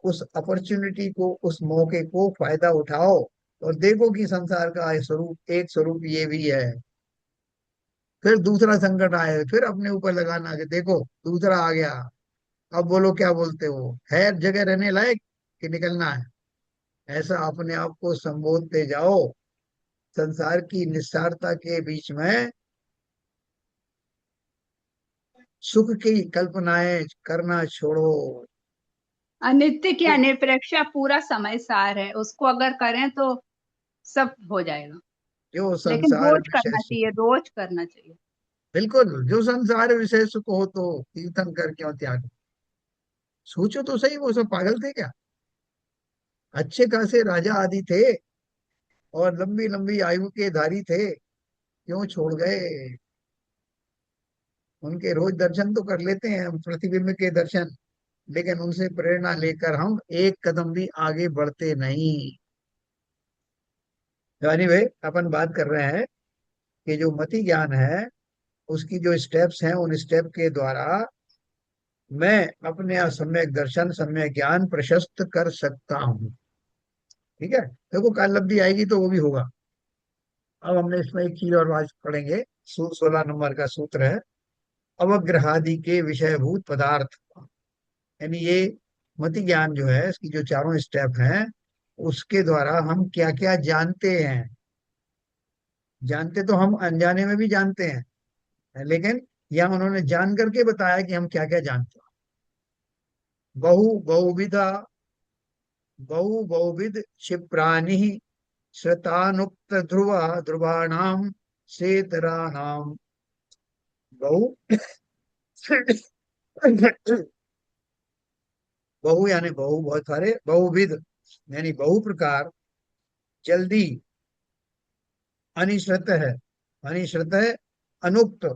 उस अपॉर्चुनिटी को, उस मौके को फायदा उठाओ, और देखो कि संसार का स्वरूप, एक स्वरूप ये भी है। फिर दूसरा संकट आए, फिर अपने ऊपर लगाना कि देखो दूसरा आ गया, अब बोलो क्या बोलते हो, है जगह रहने लायक कि निकलना है। ऐसा अपने आप को संबोधते जाओ। संसार की निस्सारता के बीच में सुख की कल्पनाएं करना छोड़ो। अनित्य की अनिर्प्रेक्षा पूरा समय सार है, उसको अगर करें तो सब हो जाएगा। जो लेकिन संसार रोज विषय करना सुख, चाहिए, रोज करना चाहिए। बिल्कुल, जो संसार विषय सुख हो तो कीर्तन कर क्यों त्याग। सोचो तो सही, वो सब पागल थे क्या। अच्छे खासे राजा आदि थे, और लंबी लंबी आयु के धारी थे, क्यों छोड़ गए। उनके रोज दर्शन तो कर लेते हैं हम, प्रतिबिंब के दर्शन, लेकिन उनसे प्रेरणा लेकर हम एक कदम भी आगे बढ़ते नहीं। यानी भाई अपन बात कर रहे हैं कि जो मति ज्ञान है, उसकी जो स्टेप्स हैं, उन स्टेप के द्वारा मैं अपने सम्यक दर्शन, सम्यक ज्ञान प्रशस्त कर सकता हूँ। ठीक है, देखो काल लब्धि आएगी तो वो भी होगा। अब हमने इसमें एक चीज और बात पढ़ेंगे। 16 नंबर का सूत्र है, अवग्रहादि के विषयभूत पदार्थ। यानी ये मति ज्ञान जो है, इसकी जो चारों स्टेप हैं, उसके द्वारा हम क्या क्या जानते हैं। जानते तो हम अनजाने में भी जानते हैं, लेकिन यहाँ उन्होंने जान करके बताया कि हम क्या क्या जानते हैं। बहुविधा, बहुविध क्षिप्राणि श्रतानुक्त ध्रुव, ध्रुवाणाम सेतराणाम। बहु बहु यानी बहु, बहुत सारे, बहुविध यानी बहु प्रकार, जल्दी, अनिश्रत है, अनिश्रत है, अनुक्त,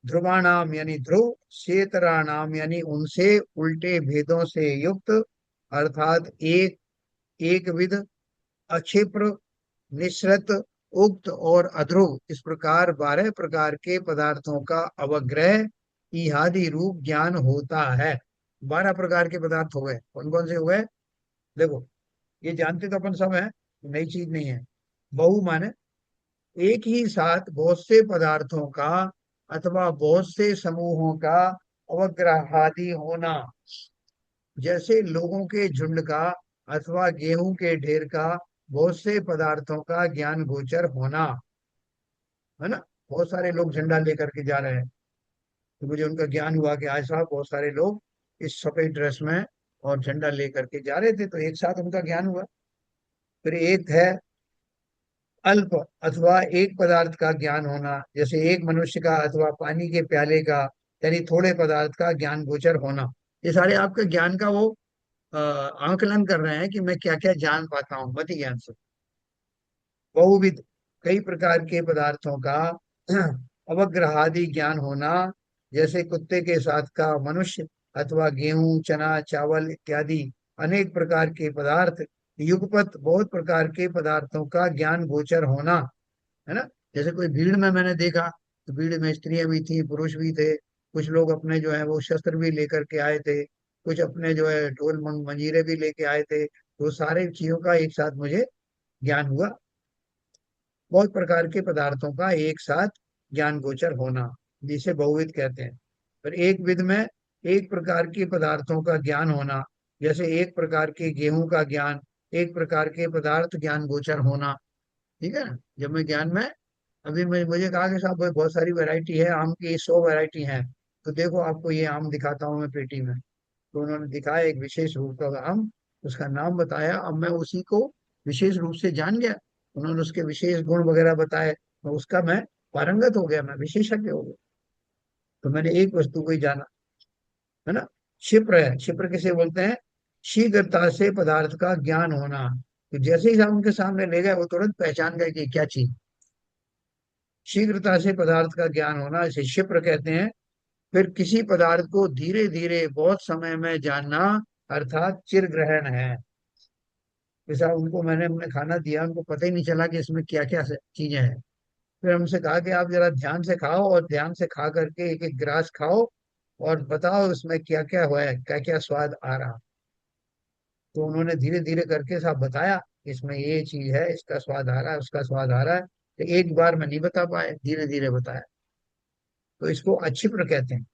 ध्रुवाणाम यानी ध्रुव, क्षेत्राणाम यानी उनसे उल्टे भेदों से युक्त, अर्थात एक, एक विध, अक्षिप्र, निश्रत, उक्त और अध्रुव, इस प्रकार 12 प्रकार के पदार्थों का अवग्रह इहादि रूप ज्ञान होता है। 12 प्रकार के पदार्थ हो गए, कौन कौन से हो गए। देखो, ये जानते तो अपन सब हैं, नई चीज नहीं है। बहु माने एक ही साथ बहुत से पदार्थों का अथवा बहुत से समूहों का अवग्रहादि होना। जैसे लोगों के झुंड का अथवा गेहूं के ढेर का बहुत से पदार्थों का ज्ञान गोचर होना, है ना। बहुत सारे लोग झंडा लेकर के जा रहे हैं, तो मुझे उनका ज्ञान हुआ कि आज साहब बहुत सारे लोग इस सफेद ड्रेस में और झंडा लेकर के जा रहे थे, तो एक साथ उनका ज्ञान हुआ। फिर एक है अल्प, अथवा एक पदार्थ का ज्ञान होना, जैसे एक मनुष्य का अथवा पानी के प्याले का, यानी थोड़े पदार्थ का ज्ञान गोचर होना। ये सारे आपके ज्ञान का वो आकलन कर रहे हैं कि मैं क्या क्या जान पाता हूँ मति ज्ञान से। बहुविध, कई प्रकार के पदार्थों का अवग्रहादि ज्ञान होना, जैसे कुत्ते के साथ का मनुष्य, अथवा गेहूं चना चावल इत्यादि अनेक प्रकार के पदार्थ, युगपत बहुत प्रकार के पदार्थों का ज्ञान गोचर होना, है ना। जैसे कोई भीड़ में मैंने देखा, तो भीड़ में स्त्रियां भी थी पुरुष भी थे, कुछ लोग अपने जो है वो शस्त्र भी लेकर के आए थे, कुछ अपने जो है ढोल मंजीरे भी लेके आए थे, तो सारे चीजों का एक साथ मुझे ज्ञान हुआ। बहुत प्रकार के पदार्थों का एक साथ ज्ञान गोचर होना, जिसे बहुविध कहते हैं। पर एक विध में एक प्रकार के पदार्थों का ज्ञान होना, जैसे एक प्रकार के गेहूं का ज्ञान, एक प्रकार के पदार्थ ज्ञान गोचर होना। ठीक है ना। जब मैं ज्ञान में, अभी मुझे कहा कि साहब भाई बहुत सारी वैरायटी है आम की, 100 वैरायटी है, तो देखो आपको ये आम दिखाता हूँ मैं पेटी में। तो उन्होंने दिखाया एक विशेष रूप का आम, उसका नाम बताया, अब मैं उसी को विशेष रूप से जान गया। उन्होंने उसके विशेष गुण वगैरह बताए, तो उसका मैं पारंगत हो गया, मैं विशेषज्ञ हो गया। तो मैंने एक वस्तु को ही जाना, है ना। क्षिप्र है, क्षिप्र किसे बोलते हैं? शीघ्रता से पदार्थ का ज्ञान होना। तो जैसे ही हम उनके सामने ले गए, वो तुरंत पहचान गए कि क्या चीज। शीघ्रता से पदार्थ का ज्ञान होना, इसे क्षिप्र कहते हैं। फिर किसी पदार्थ को धीरे धीरे बहुत समय में जानना, अर्थात चिर ग्रहण है। जैसा उनको मैंने हमने खाना दिया, उनको पता ही नहीं चला कि इसमें क्या क्या चीजें हैं। फिर हमसे कहा कि आप जरा ध्यान से खाओ, और ध्यान से खा करके एक एक गिलास खाओ, और बताओ इसमें क्या क्या हुआ है, क्या क्या स्वाद आ रहा। तो उन्होंने धीरे धीरे करके सब बताया, इसमें ये चीज है, इसका स्वाद आ रहा है, उसका स्वाद आ रहा है। तो एक बार में नहीं बता पाए, धीरे धीरे बताया। तो इसको अच्छिप्र कहते हैं।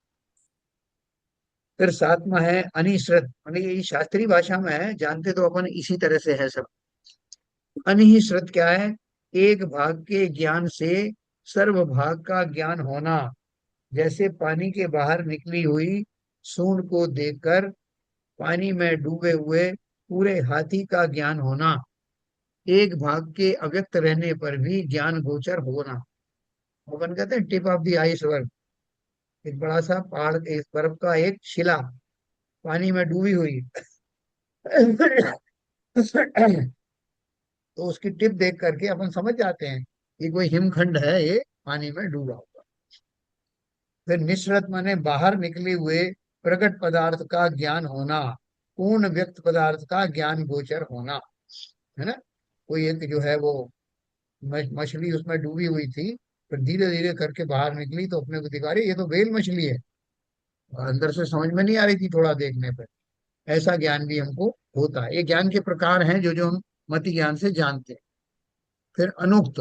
फिर सातवां है अनिश्रित, मतलब ये शास्त्रीय भाषा में है, जानते तो अपन इसी तरह से है सब। अनिश्रित क्या है? एक भाग के ज्ञान से सर्व भाग का ज्ञान होना। जैसे पानी के बाहर निकली हुई सूंड को देखकर पानी में डूबे हुए पूरे हाथी का ज्ञान होना। एक भाग के अव्यक्त रहने पर भी ज्ञान गोचर होना। अपन कहते हैं टिप ऑफ द आइसबर्ग, एक बड़ा सा पहाड़, एक बर्फ का एक शिला पानी में डूबी हुई तो उसकी टिप देख करके अपन समझ जाते हैं कि कोई हिमखंड है ये, पानी में डूबा हुआ। फिर निश्रत माने बाहर निकले हुए प्रकट पदार्थ का ज्ञान होना, पूर्ण व्यक्त पदार्थ का ज्ञान गोचर होना, है ना। कोई एक जो है वो मछली उसमें डूबी हुई थी, फिर धीरे धीरे करके बाहर निकली, तो अपने को दिखा रही ये तो व्हेल मछली है, और अंदर से समझ में नहीं आ रही थी थोड़ा देखने पर। ऐसा ज्ञान भी हमको होता है। ये ज्ञान के प्रकार हैं जो जो हम मति ज्ञान से जानते हैं। फिर अनुक्त,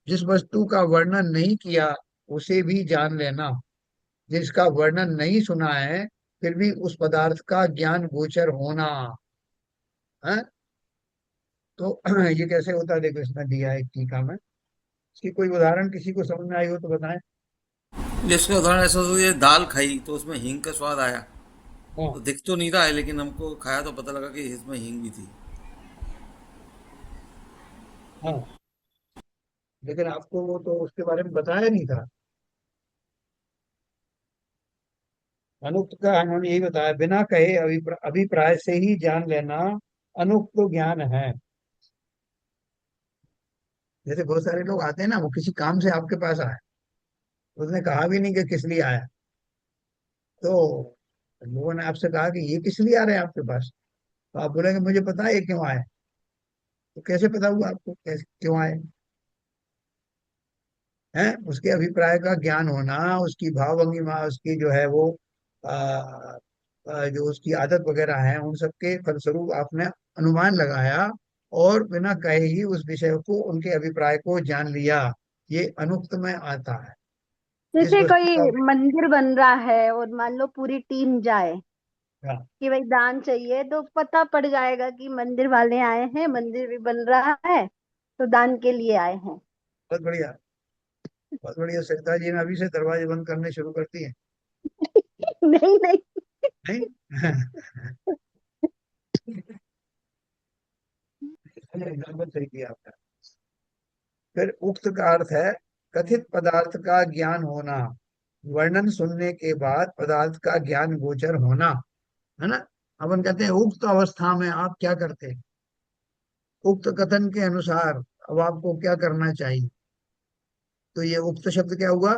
जिस वस्तु का वर्णन नहीं किया उसे भी जान लेना, जिसका वर्णन नहीं सुना है फिर भी उस पदार्थ का ज्ञान गोचर होना है। तो ये कैसे होता है, देखो इसमें दिया है एक टीका में, इसकी कोई उदाहरण किसी को समझ में आई हो तो बताएं। जिसका उदाहरण ऐसा हो, ये दाल खाई तो उसमें हींग का स्वाद आया। तो हाँ। दिख तो नहीं रहा है, लेकिन हमको खाया तो पता लगा कि इसमें हींग भी थी। हाँ, लेकिन आपको वो तो उसके बारे में बताया नहीं था। अनुक्त का उन्होंने यही बताया, बिना कहे अभिप्राय से ही जान लेना अनुक्त ज्ञान है। जैसे बहुत सारे लोग आते हैं ना, वो किसी काम से आपके पास आए, उसने कहा भी नहीं कि किस लिए आया, तो लोगों ने आपसे कहा कि ये किस लिए आ रहे हैं आपके पास, तो आप बोलेंगे मुझे पता है ये क्यों आए। तो कैसे पता हुआ आपको कैसे क्यों आए? हैं, उसके अभिप्राय का ज्ञान होना, उसकी भाव भंगिमा, उसकी जो है वो आ, जो उसकी आदत वगैरह है, उन सबके फलस्वरूप आपने अनुमान लगाया, और बिना कहे ही उस विषय को, उनके अभिप्राय को जान लिया। ये अनुक्त में आता है। जिस जैसे वस्तु कोई का, मंदिर बन रहा है और मान लो पूरी टीम जाए हाँ, कि भाई दान चाहिए, तो पता पड़ जाएगा कि मंदिर वाले आए हैं, मंदिर भी बन रहा है, तो दान के लिए आए हैं। बहुत बढ़िया, बहुत बढ़िया। सरिता जी ने अभी से दरवाजे बंद करने शुरू कर दिए। नहीं नहीं। नहीं एकदम सही किया आपने। फिर उक्त का अर्थ है कथित पदार्थ का ज्ञान होना, वर्णन सुनने के बाद पदार्थ का ज्ञान गोचर होना, है ना। अपन कहते हैं उक्त अवस्था में आप क्या करते, उक्त कथन के अनुसार अब आपको क्या करना चाहिए। तो ये उक्त शब्द क्या हुआ,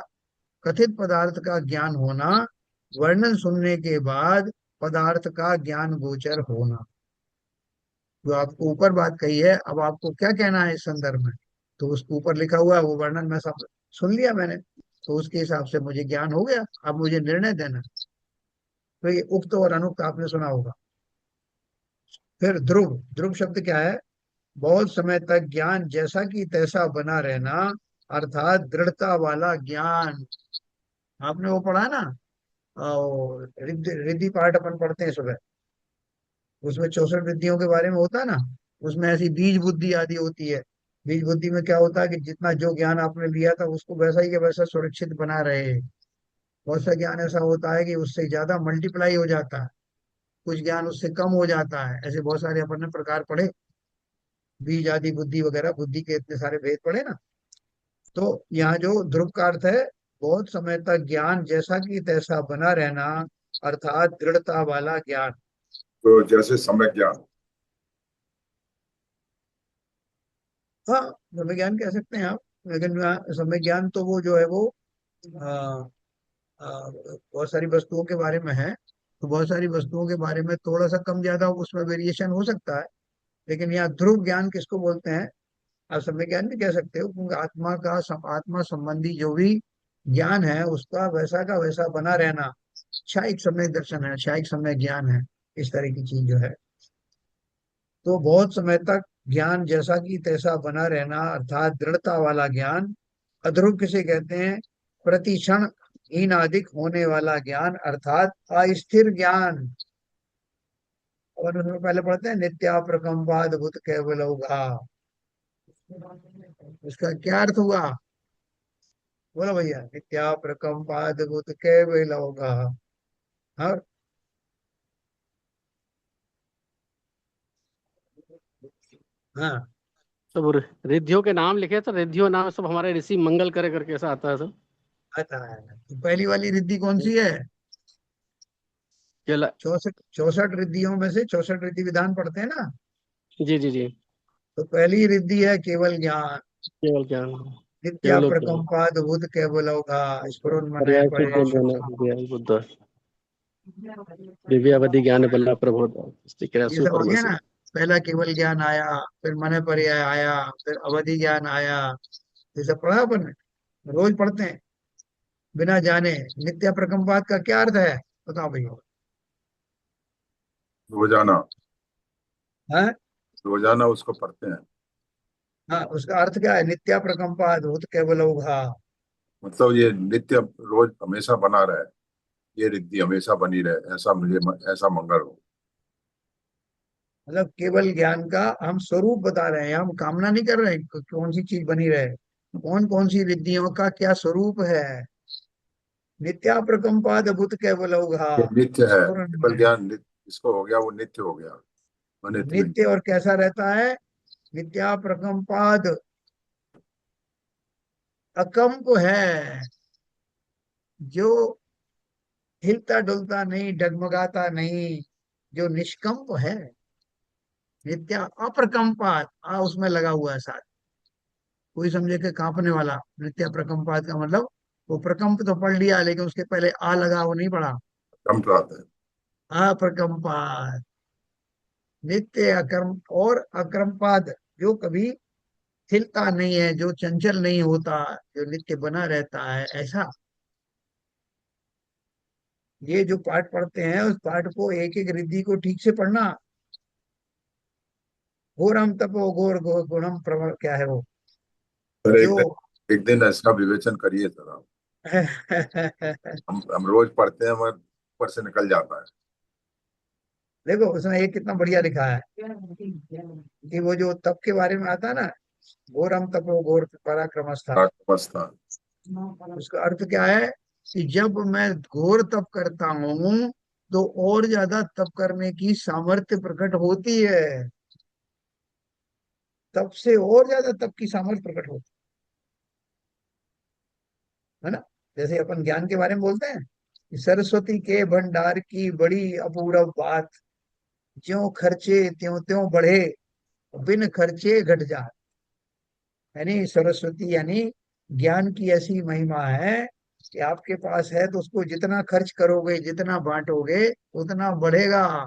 कथित पदार्थ का ज्ञान होना, वर्णन सुनने के बाद पदार्थ का ज्ञान गोचर होना। जो आपको ऊपर बात कही है, अब आपको क्या कहना है इस संदर्भ में, तो उसके ऊपर लिखा हुआ है वो वर्णन मैं सब सुन लिया मैंने, तो उसके हिसाब से मुझे ज्ञान हो गया, अब मुझे निर्णय देना। तो ये उक्त और अनुक्त आपने सुना होगा। फिर ध्रुव, ध्रुव शब्द क्या है, बहुत समय तक ज्ञान जैसा कि तैसा बना रहना, अर्थात दृढ़ता वाला ज्ञान। आपने वो पढ़ा ना, और रिद्धि रिद्धि पाठ अपन पढ़ते हैं सुबह, उसमें 64 रिद्धियों के बारे में होता है ना, उसमें ऐसी बीज बुद्धि आदि होती है। बीज बुद्धि में क्या होता है कि जितना जो ज्ञान आपने लिया था उसको वैसा ही के वैसा सुरक्षित बना रहे। बहुत सा ज्ञान ऐसा होता है कि उससे ज्यादा मल्टीप्लाई हो जाता है, कुछ ज्ञान उससे कम हो जाता है, ऐसे बहुत सारे अपन ने प्रकार पढ़े, बीज आदि बुद्धि वगैरह, बुद्धि के इतने सारे भेद पढ़े ना। तो यहाँ जो ध्रुव का अर्थ है, बहुत समय तक ज्ञान जैसा कि तैसा बना रहना, अर्थात दृढ़ता वाला ज्ञान। तो जैसे सम्यक ज्ञान। हाँ, समय ज्ञान कह सकते हैं आप, लेकिन समय ज्ञान तो वो जो है वो आ, बहुत सारी वस्तुओं के बारे में है, तो बहुत सारी वस्तुओं के बारे में थोड़ा सा कम ज्यादा उसमें वेरिएशन हो सकता है। लेकिन यहाँ ध्रुव ज्ञान किसको बोलते हैं, आप समय ज्ञान भी कह सकते हो, क्योंकि आत्मा का आत्मा संबंधी जो भी ज्ञान है उसका वैसा का वैसा बना रहना, क्षायिक समय दर्शन है, क्षायिक समय ज्ञान है, इस तरह की चीज जो है। तो बहुत समय तक ज्ञान जैसा कि तैसा बना रहना, अर्थात दृढ़ता वाला ज्ञान। अध्रुव किसे कहते हैं, प्रतिक्षण हीनाधिक होने वाला ज्ञान, अर्थात अस्थिर ज्ञान। और उसमें पहले पढ़ते हैं नित्या प्रकम्पाद भूत केवल होगा, उसका क्या अर्थ हुआ, बोलो भैया, नित्या प्रकम्पाद भूत केवल होगा। हाँ, हाँ, सब रिद्धियों के नाम लिखे तो रिद्धियों नाम सब हमारे ऋषि मंगल करे करके ऐसा आता है सब। आता है। तो पहली वाली रिद्धि कौन सी है, केला। 64 रिद्धियों में से 64 रिद्धि विधान पढ़ते हैं ना, जी जी जी। तो पहली रिद्धि है केवल ज्ञान, केवल ज्ञान। नित्या केवल ज्ञान। प्रकम्पाद भूत केवलोगा, स्फुरन्मनः पर्याय शुद्ध परे ज्ञान शुद्धम। विद्या बुद्ध दिव्यावधि ज्ञान बल्ला प्रबोध क्रिया ये सब हो सुपरम गया से। ना, पहला केवल ज्ञान आया, फिर मन पर्याय आया, फिर अवधि ज्ञान आया। ये सब पढ़ा अपन ने, रोज पढ़ते हैं बिना जाने। नित्य प्रकम्पात का क्या अर्थ है, बताओ भैया। रोजाना, हाँ, रोजाना उसको पढ़ते हैं। हाँ, उसका अर्थ क्या है, नित्य प्रकम्पात भूत केवलोगा। मतलब ये नित्य, रोज हमेशा बना रहे, ये रिद्धि हमेशा बनी रहे, ऐसा मुझे, ऐसा मंगल हो। मतलब केवल ज्ञान का हम स्वरूप बता रहे हैं, हम कामना नहीं कर रहे हैं कि कौन सी चीज बनी रहे, कौन कौन सी रिद्धियों का क्या स्वरूप है। नित्या प्रकम्पाद भूत केवलोगा, ये नित्य है, स्फुरन् केवल ज्ञान नित्य, इसको हो गया वो नित्य हो गया, अनित्य नहीं। नित्य और कैसा रहता है, नित्या प्रकम्पाद अकंप है, जो हिलता डुलता नहीं, डगमगाता नहीं, जो निष्कंप है। नित्या अप्रकम्पात, आ उसमें लगा हुआ है साथ, कोई समझे कि कांपने वाला। नित्या प्रकम्पात का मतलब, वो प्रकंप तो पढ़ लिया लेकिन उसके पहले आ लगा वो नहीं पढ़ा। कम प्रात है। अप्रकम्पात, नित्य अकर्म और अकर्मपाद, जो कभी हिलता नहीं है, जो चंचल नहीं होता, जो नित्य बना रहता है, ऐसा। ये जो पाठ पढ़ते हैं उस पाठ को एक एक रिद्धि को ठीक से पढ़ना। घोरम तपो घोर घोर गुणम प्रवर, क्या है वो पर जो एक दिन ऐसा विवेचन करिए जरा। हम रोज पढ़ते हैं मगर ऊपर से निकल जाता है। देखो उसमें एक कितना बढ़िया लिखा है कि वो जो तप के बारे में आता है ना, घोरम तपो घोर पराक्रमस्था, अवस्था। उसका अर्थ क्या है कि जब मैं घोर तप करता हूँ तो और ज्यादा तप करने की सामर्थ्य प्रकट होती है, तप से और ज्यादा तप की सामर्थ्य प्रकट होती है ना। जैसे अपन ज्ञान के बारे में बोलते हैं कि सरस्वती के भंडार की बड़ी अपूर्व बात, ज्यों खर्चे त्यों त्यों बढ़े, बिन खर्चे घट जा। यानी सरस्वती यानी ज्ञान की ऐसी महिमा है कि आपके पास है तो उसको जितना खर्च करोगे, जितना बांटोगे, उतना बढ़ेगा,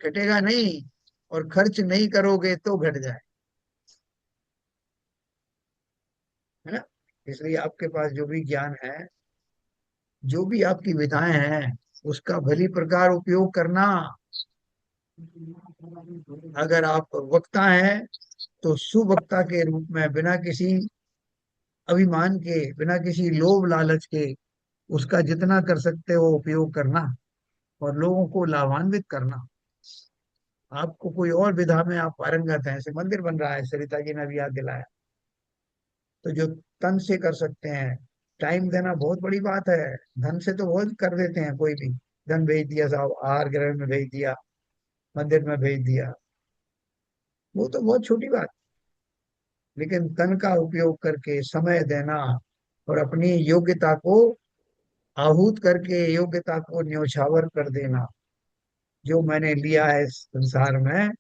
घटेगा नहीं। और खर्च नहीं करोगे तो घट जाए, है ना। इसलिए आपके पास जो भी ज्ञान है, जो भी आपकी विधाएं हैं, उसका भली प्रकार उपयोग करना। अगर आप वक्ता हैं तो सुवक्ता के रूप में बिना किसी अभिमान के, बिना किसी लोभ लालच के, उसका जितना कर सकते हो उपयोग करना और लोगों को लाभान्वित करना। आपको कोई और विधा में आप पारंगत हैं, जैसे मंदिर बन रहा है, सरिता जी ने अभी याद दिलाया, तो जो तन से कर सकते हैं, टाइम देना बहुत बड़ी बात है। धन से तो बहुत कर देते हैं, कोई भी धन भेज दिया, साहब आहार गृह में भेज दिया, मंदिर में भेज दिया, वो तो बहुत छोटी बात। लेकिन तन का उपयोग करके समय देना और अपनी योग्यता को आहूत करके योग्यता को न्योछावर कर देना, जो मैंने लिया है इस संसार में,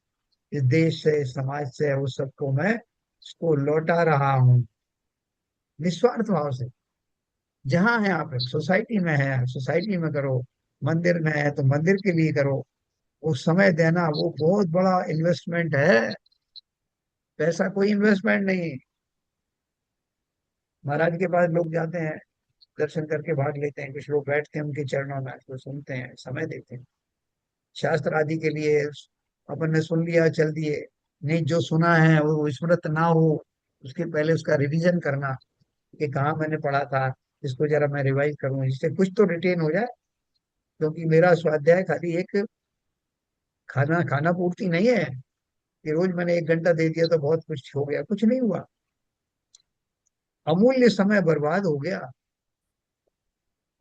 इस देश से, इस समाज से, उस सबको मैं उसको लौटा रहा हूँ निस्वार्थ भाव से। जहां है आप, सोसाइटी में है, सोसाइटी में करो, मंदिर में है तो मंदिर के लिए करो। वो समय देना वो बहुत बड़ा इन्वेस्टमेंट है, पैसा कोई इन्वेस्टमेंट नहीं। महाराज के पास लोग जाते हैं, दर्शन करके भाग लेते हैं, कुछ लोग बैठते हैं उनके चरणों में, तो सुनते हैं, समय देते हैं। शास्त्र आदि के लिए अपन ने सुन लिया, चल दिए, नहीं जो सुना है वो स्मृत ना हो, उसके पहले उसका रिवीजन करना कि कहाँ मैंने पढ़ा था, इसको जरा मैं रिवाइज करूँ, जिससे कुछ तो रिटेन हो जाए। क्योंकि मेरा स्वाध्याय खाली एक खाना खाना पूर्ति नहीं है कि रोज मैंने 1 घंटा दे दिया तो बहुत कुछ हो गया, कुछ नहीं हुआ। अमूल्य समय बर्बाद हो गया,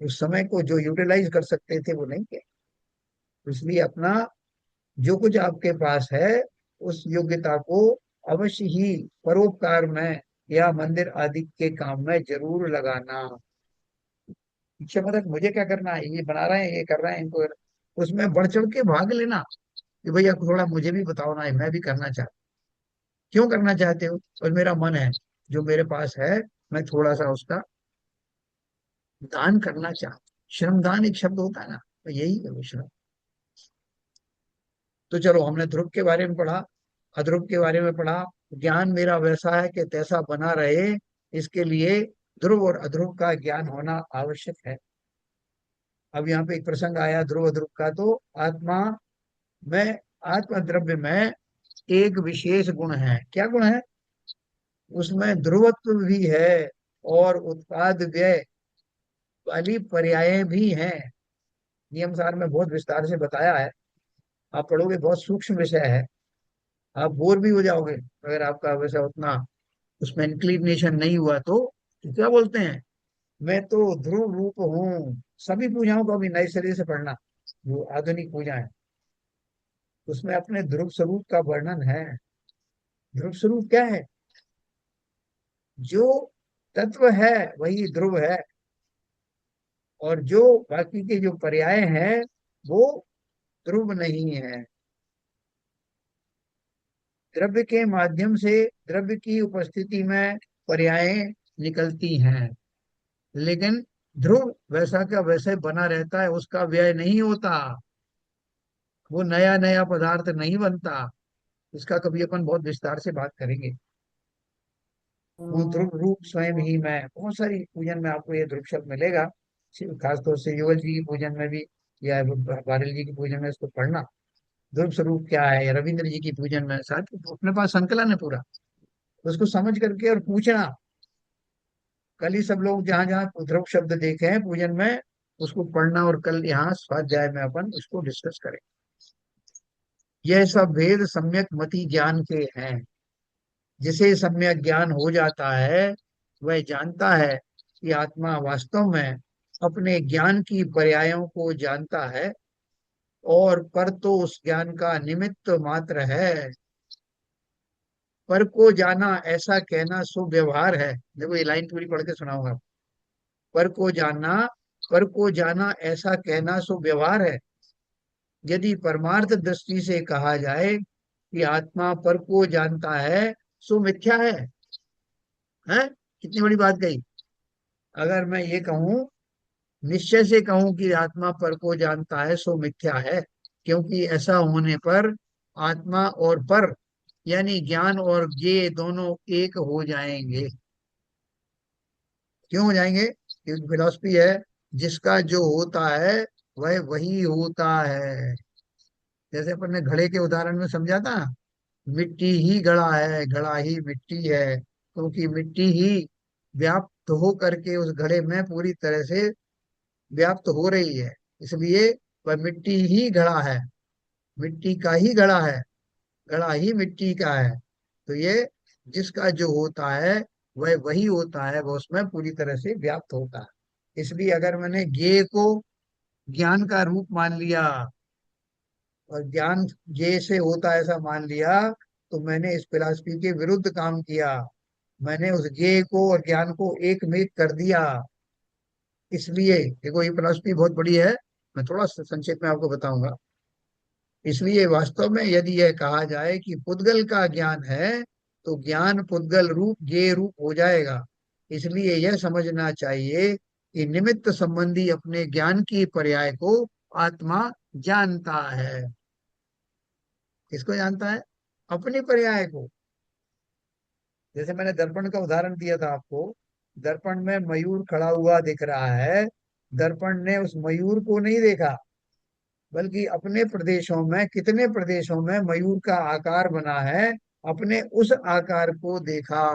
उस समय को जो यूटिलाइज कर सकते थे वो नहीं किया। इसलिए अपना जो कुछ आपके पास है, उस योग्यता को अवश्य ही परोपकार में या मंदिर आदि के काम में जरूर लगाना। पीछे मतलब मुझे क्या करना है, ये बना रहे हैं, ये कर रहे हैं, इनको उसमें बढ़ चढ़ के भाग लेना कि भैया थोड़ा मुझे भी बताओ ना, मैं भी करना चाहता। क्यों करना चाहते हो? और मेरा मन है, जो मेरे पास है मैं थोड़ा सा उसका दान करना चाहता हूं। श्रमदान एक शब्द होता है ना, तो यही है वो श्रम। तो चलो, हमने ध्रुव के बारे में पढ़ा, अध्रुव के बारे में पढ़ा। ज्ञान मेरा वैसा है कि तैसा बना रहे, इसके लिए ध्रुव और अध्रुव का ज्ञान होना आवश्यक है। अब यहाँ पे एक प्रसंग आया ध्रुव अध्रुव का, तो आत्मा में, आत्मा द्रव्य में एक विशेष गुण है। क्या गुण है? उसमें ध्रुवत्व भी है और उत्पाद व्यय वाली पर्याय भी हैं। नियम सार में बहुत विस्तार से बताया है, आप पढ़ोगे, बहुत सूक्ष्म विषय है। आप बोर भी हो जाओगे अगर आपका वैसा उतना उसमें इंक्लिनेशन नहीं हुआ तो क्या बोलते हैं, मैं तो ध्रुव रूप हूँ। सभी पूजाओं को अभी नए सिरे से पढ़ना, जो आधुनिक पूजा है, उसमें अपने ध्रुव स्वरूप का वर्णन है। ध्रुव स्वरूप क्या है? जो तत्व है वही ध्रुव है, और जो बाकी के जो पर्याय हैं वो ध्रुव नहीं है। द्रव्य के माध्यम से द्रव्य की उपस्थिति में पर्याय निकलती हैं, लेकिन ध्रुव वैसा का वैसे बना रहता है, उसका व्यय नहीं होता, वो नया नया पदार्थ नहीं बनता। इसका कभी अपन बहुत विस्तार से बात करेंगे। वो ध्रुव रूप स्वयं ही मैं, बहुत सारी पूजन में आपको ये ध्रुव शब्द मिलेगा, खासतौर से युगल जी की पूजन में भी, या बादल जी की पूजन में इसको पढ़ना। ध्रुव स्वरूप क्या है, या रविंद्र जी की पूजन में, साथ अपने पास संकलन है पूरा, उसको समझ करके और पूछना। कल ही सब लोग जहां जहां ध्रुव शब्द देखे हैं पूजन में, उसको पढ़ना, और कल यहाँ स्वाध्याय में अपन उसको डिस्कस करें। यह सब भेद सम्यक मति ज्ञान के हैं। जिसे सम्यक ज्ञान हो जाता है, वह जानता है कि आत्मा वास्तव में अपने ज्ञान की पर्यायों को जानता है, और पर तो उस ज्ञान का निमित्त मात्र है। पर को जाना ऐसा कहना सो व्यवहार है। देखो ये लाइन पूरी पढ़ के सुनाऊंगा। पर को जाना, पर को जाना ऐसा कहना सो व्यवहार है। यदि परमार्थ दृष्टि से कहा जाए कि आत्मा पर को जानता है, सो मिथ्या है? कितनी बड़ी बात कही। अगर मैं ये कहूं, निश्चय से कहूं कि आत्मा पर को जानता है, सो मिथ्या है, क्योंकि ऐसा होने पर आत्मा और पर यानी ज्ञान और ये दोनों एक हो जाएंगे। क्यों हो जाएंगे? क्योंकि फिलॉसफी है, जिसका जो होता है वह वही होता है। जैसे अपन ने घड़े के उदाहरण में समझा था, मिट्टी ही घड़ा है, घड़ा ही मिट्टी है, क्योंकि मिट्टी ही व्याप्त हो करके उस घड़े में पूरी तरह से व्याप्त हो रही है, इसलिए वह मिट्टी ही घड़ा है, मिट्टी का ही घड़ा है, घड़ा ही मिट्टी का है। तो ये जिसका जो होता है वह वही होता है, वह उसमें पूरी तरह से व्याप्त होता है। इसलिए अगर मैंने ज्ञेय को ज्ञान का रूप मान लिया और ज्ञान ज्ञेय से होता है ऐसा मान लिया, तो मैंने इस फिलॉसफी के विरुद्ध काम किया। मैंने उस ज्ञेय को और ज्ञान को एक में कर दिया। इसलिए देखो, ये फिलॉसफी बहुत बड़ी है, मैं थोड़ा सा संक्षेप में आपको बताऊंगा। इसलिए वास्तव में यदि यह कहा जाए कि पुद्गल का ज्ञान है, तो ज्ञान पुद्गल रूप ज्ञेय रूप हो जाएगा। इसलिए यह समझना चाहिए कि निमित्त संबंधी अपने ज्ञान की पर्याय को आत्मा जानता है। किसको जानता है? अपनी पर्याय को। जैसे मैंने दर्पण का उदाहरण दिया था आपको, दर्पण में मयूर खड़ा हुआ दिख रहा है, दर्पण ने उस मयूर को नहीं देखा, बल्कि अपने प्रदेशों में, कितने प्रदेशों में मयूर का आकार बना है, अपने उस आकार को देखा।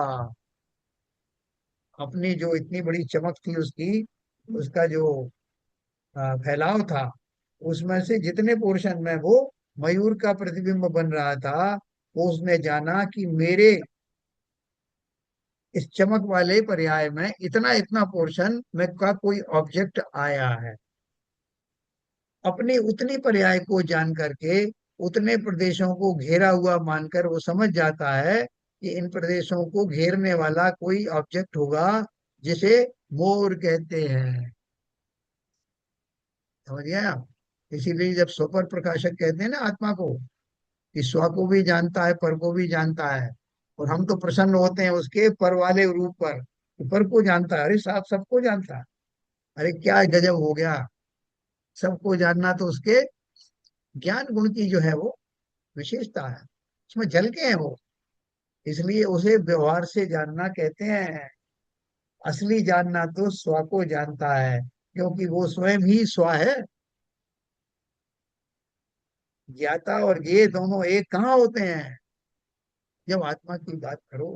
अपनी जो इतनी बड़ी चमक थी उसकी, उसका जो फैलाव था, उसमें से जितने पोर्शन में वो मयूर का प्रतिबिंब बन रहा था, वो उसने जाना कि मेरे इस चमक वाले पर्याय में इतना इतना पोर्शन में का कोई ऑब्जेक्ट आया है। अपनी उतनी पर्याय को जान करके, उतने प्रदेशों को घेरा हुआ मानकर वो समझ जाता है कि इन प्रदेशों को घेरने वाला कोई ऑब्जेक्ट होगा, जिसे मोर कहते हैं। समझ गया? इसीलिए जब स्वपर प्रकाशक कहते हैं ना आत्मा को, कि स्व को भी जानता है, पर को भी जानता है, और हम तो प्रसन्न होते हैं उसके पर वाले रूप पर, कि पर को जानता है। अरे साहब, सबको जानता है। अरे क्या गजब हो गया! सबको जानना तो उसके ज्ञान गुण की जो है वो विशेषता है, उसमें झलके हैं वो। इसलिए उसे व्यवहार से जानना कहते हैं। असली जानना तो स्व को जानता है, क्योंकि वो स्वयं ही स्व है। ज्ञाता और ज्ञेय दोनों एक कहाँ होते हैं? जब आत्मा की बात करो।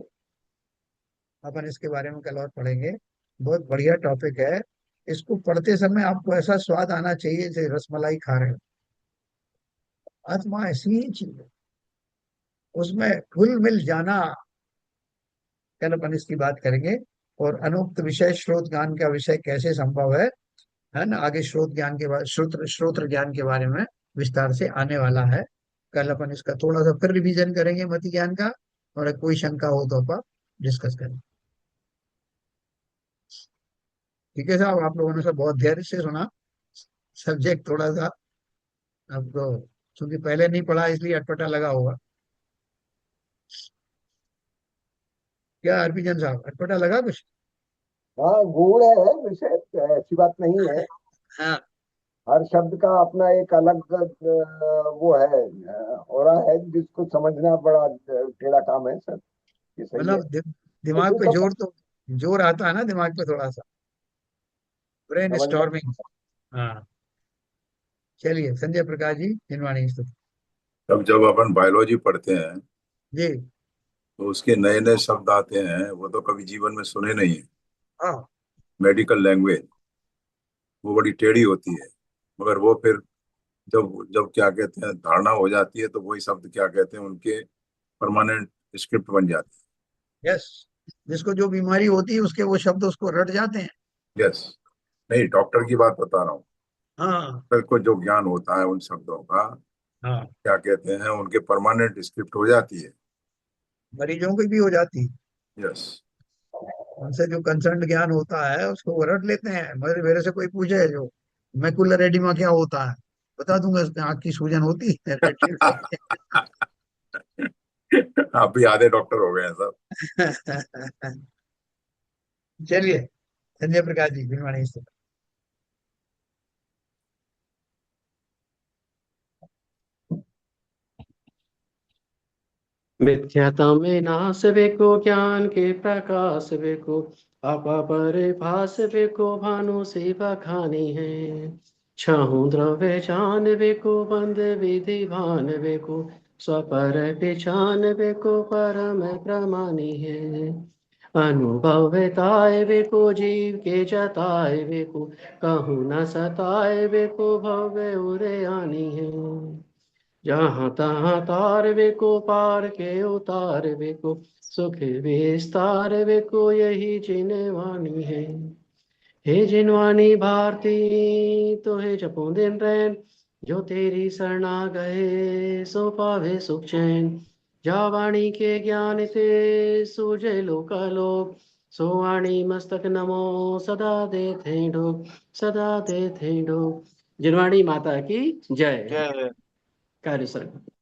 अपन इसके बारे में कल और पढ़ेंगे। बहुत बढ़िया टॉपिक है। इसको पढ़ते समय आपको ऐसा स्वाद आना चाहिए जैसे रसमलाई खा रहे हो। आत्मा ऐसी ही चीज है, उसमें घुल मिल जाना। कल अपन इसकी बात करेंगे। और अनुक्त विषय श्रोत ज्ञान का विषय कैसे संभव है ना, आगे श्रोत ज्ञान के बाद श्रोत्र ज्ञान के बारे में विस्तार से आने वाला है। कल अपन इसका थोड़ा सा फिर रिवीजन करेंगे मति ज्ञान का, और कोई शंका हो तो अपन डिस्कस करें। ठीक है साहब, आप लोगों ने सब बहुत धैर्य से सुना। सब्जेक्ट थोड़ा सा अब तो, चूंकि पहले नहीं पढ़ा इसलिए अटपटा लगा होगा। क्या हरभजन साहब, अटपटा लगा कुछ? हाँ, गूढ़ है विषय, ऐसी बात नहीं है। हाँ। हर शब्द का अपना एक अलग वो है, और है जिसको समझना बड़ा टेढ़ा काम है सर। ये सही है। मतलब दिमाग ये पे तो जोर तो, जोर आता है ना दिमाग पे थोड़ा सा, ब्रेन समझना। स्टॉर्मिंग। हाँ। चलिए, संजय प्रकाश जी, जिनवाणी स्तुति। तब जब अपन बायोलॉजी पढ़ते हैं जी। तो उसके नए नए शब्द आते हैं, वो तो कभी जीवन में सुने नहीं है। हाँ। मेडिकल लैंग्वेज वो बड़ी टेढ़ी होती है, मगर वो फिर जब जब क्या कहते हैं धारणा हो जाती है, तो वही शब्द क्या कहते हैं उनके परमानेंट स्क्रिप्ट बन जाती यस। जिसको जो बीमारी होती है उसके वो शब्द उसको रट जाते हैं। है। यस। नहीं, डॉक्टर की बात बता रहा हूँ। हाँ। डॉक्टर को जो ज्ञान होता है उन शब्दों का, हाँ। क्या कहते हैं, उनके परमानेंट स्क्रिप्ट हो जाती है। मरीजों की भी हो जाती है। यस। उनसे जो कंसर्न ज्ञान होता है उसको वो रट लेते हैं। मेरे मेरे से कोई पूछे जो मैकुलर एडिमा क्या होता है, बता दूंगा उसमें आंख की सूजन होती है आप भी आधे डॉक्टर हो गए हैं सब। चलिए, Sanjay Prakash ji, good morning sir. मिथ्याता में नाश बेको, ज्ञान के प्रकाश बेको, आपा परिभाष बेको, भानु सेवा खानी है। छहु द्रव्य जान बेको, बंद विधि भान बेको, स्वपर पहचान बेको, परम प्रमानी है। अनुभव ताय बेको, जीव के जताए बेको, कहूँ न सताए बेको, भव्य उरे आनी है। जहाँ तहाँ तार बेको, पार के उतार बेको, सुख विस्तार बेको, यही जिनवानी है। हे जिनवानी भारती, तो हे जपो दिन रैन, जो तेरी शरणा गए सो पावे सुख चैन। जा वाणी के ज्ञान ते सूझे लोकालोक, सो वाणी मस्तक नमो सदा देते डोक, सदा देते डोक। जिनवाणी माता की जय। जय। कार्य सर।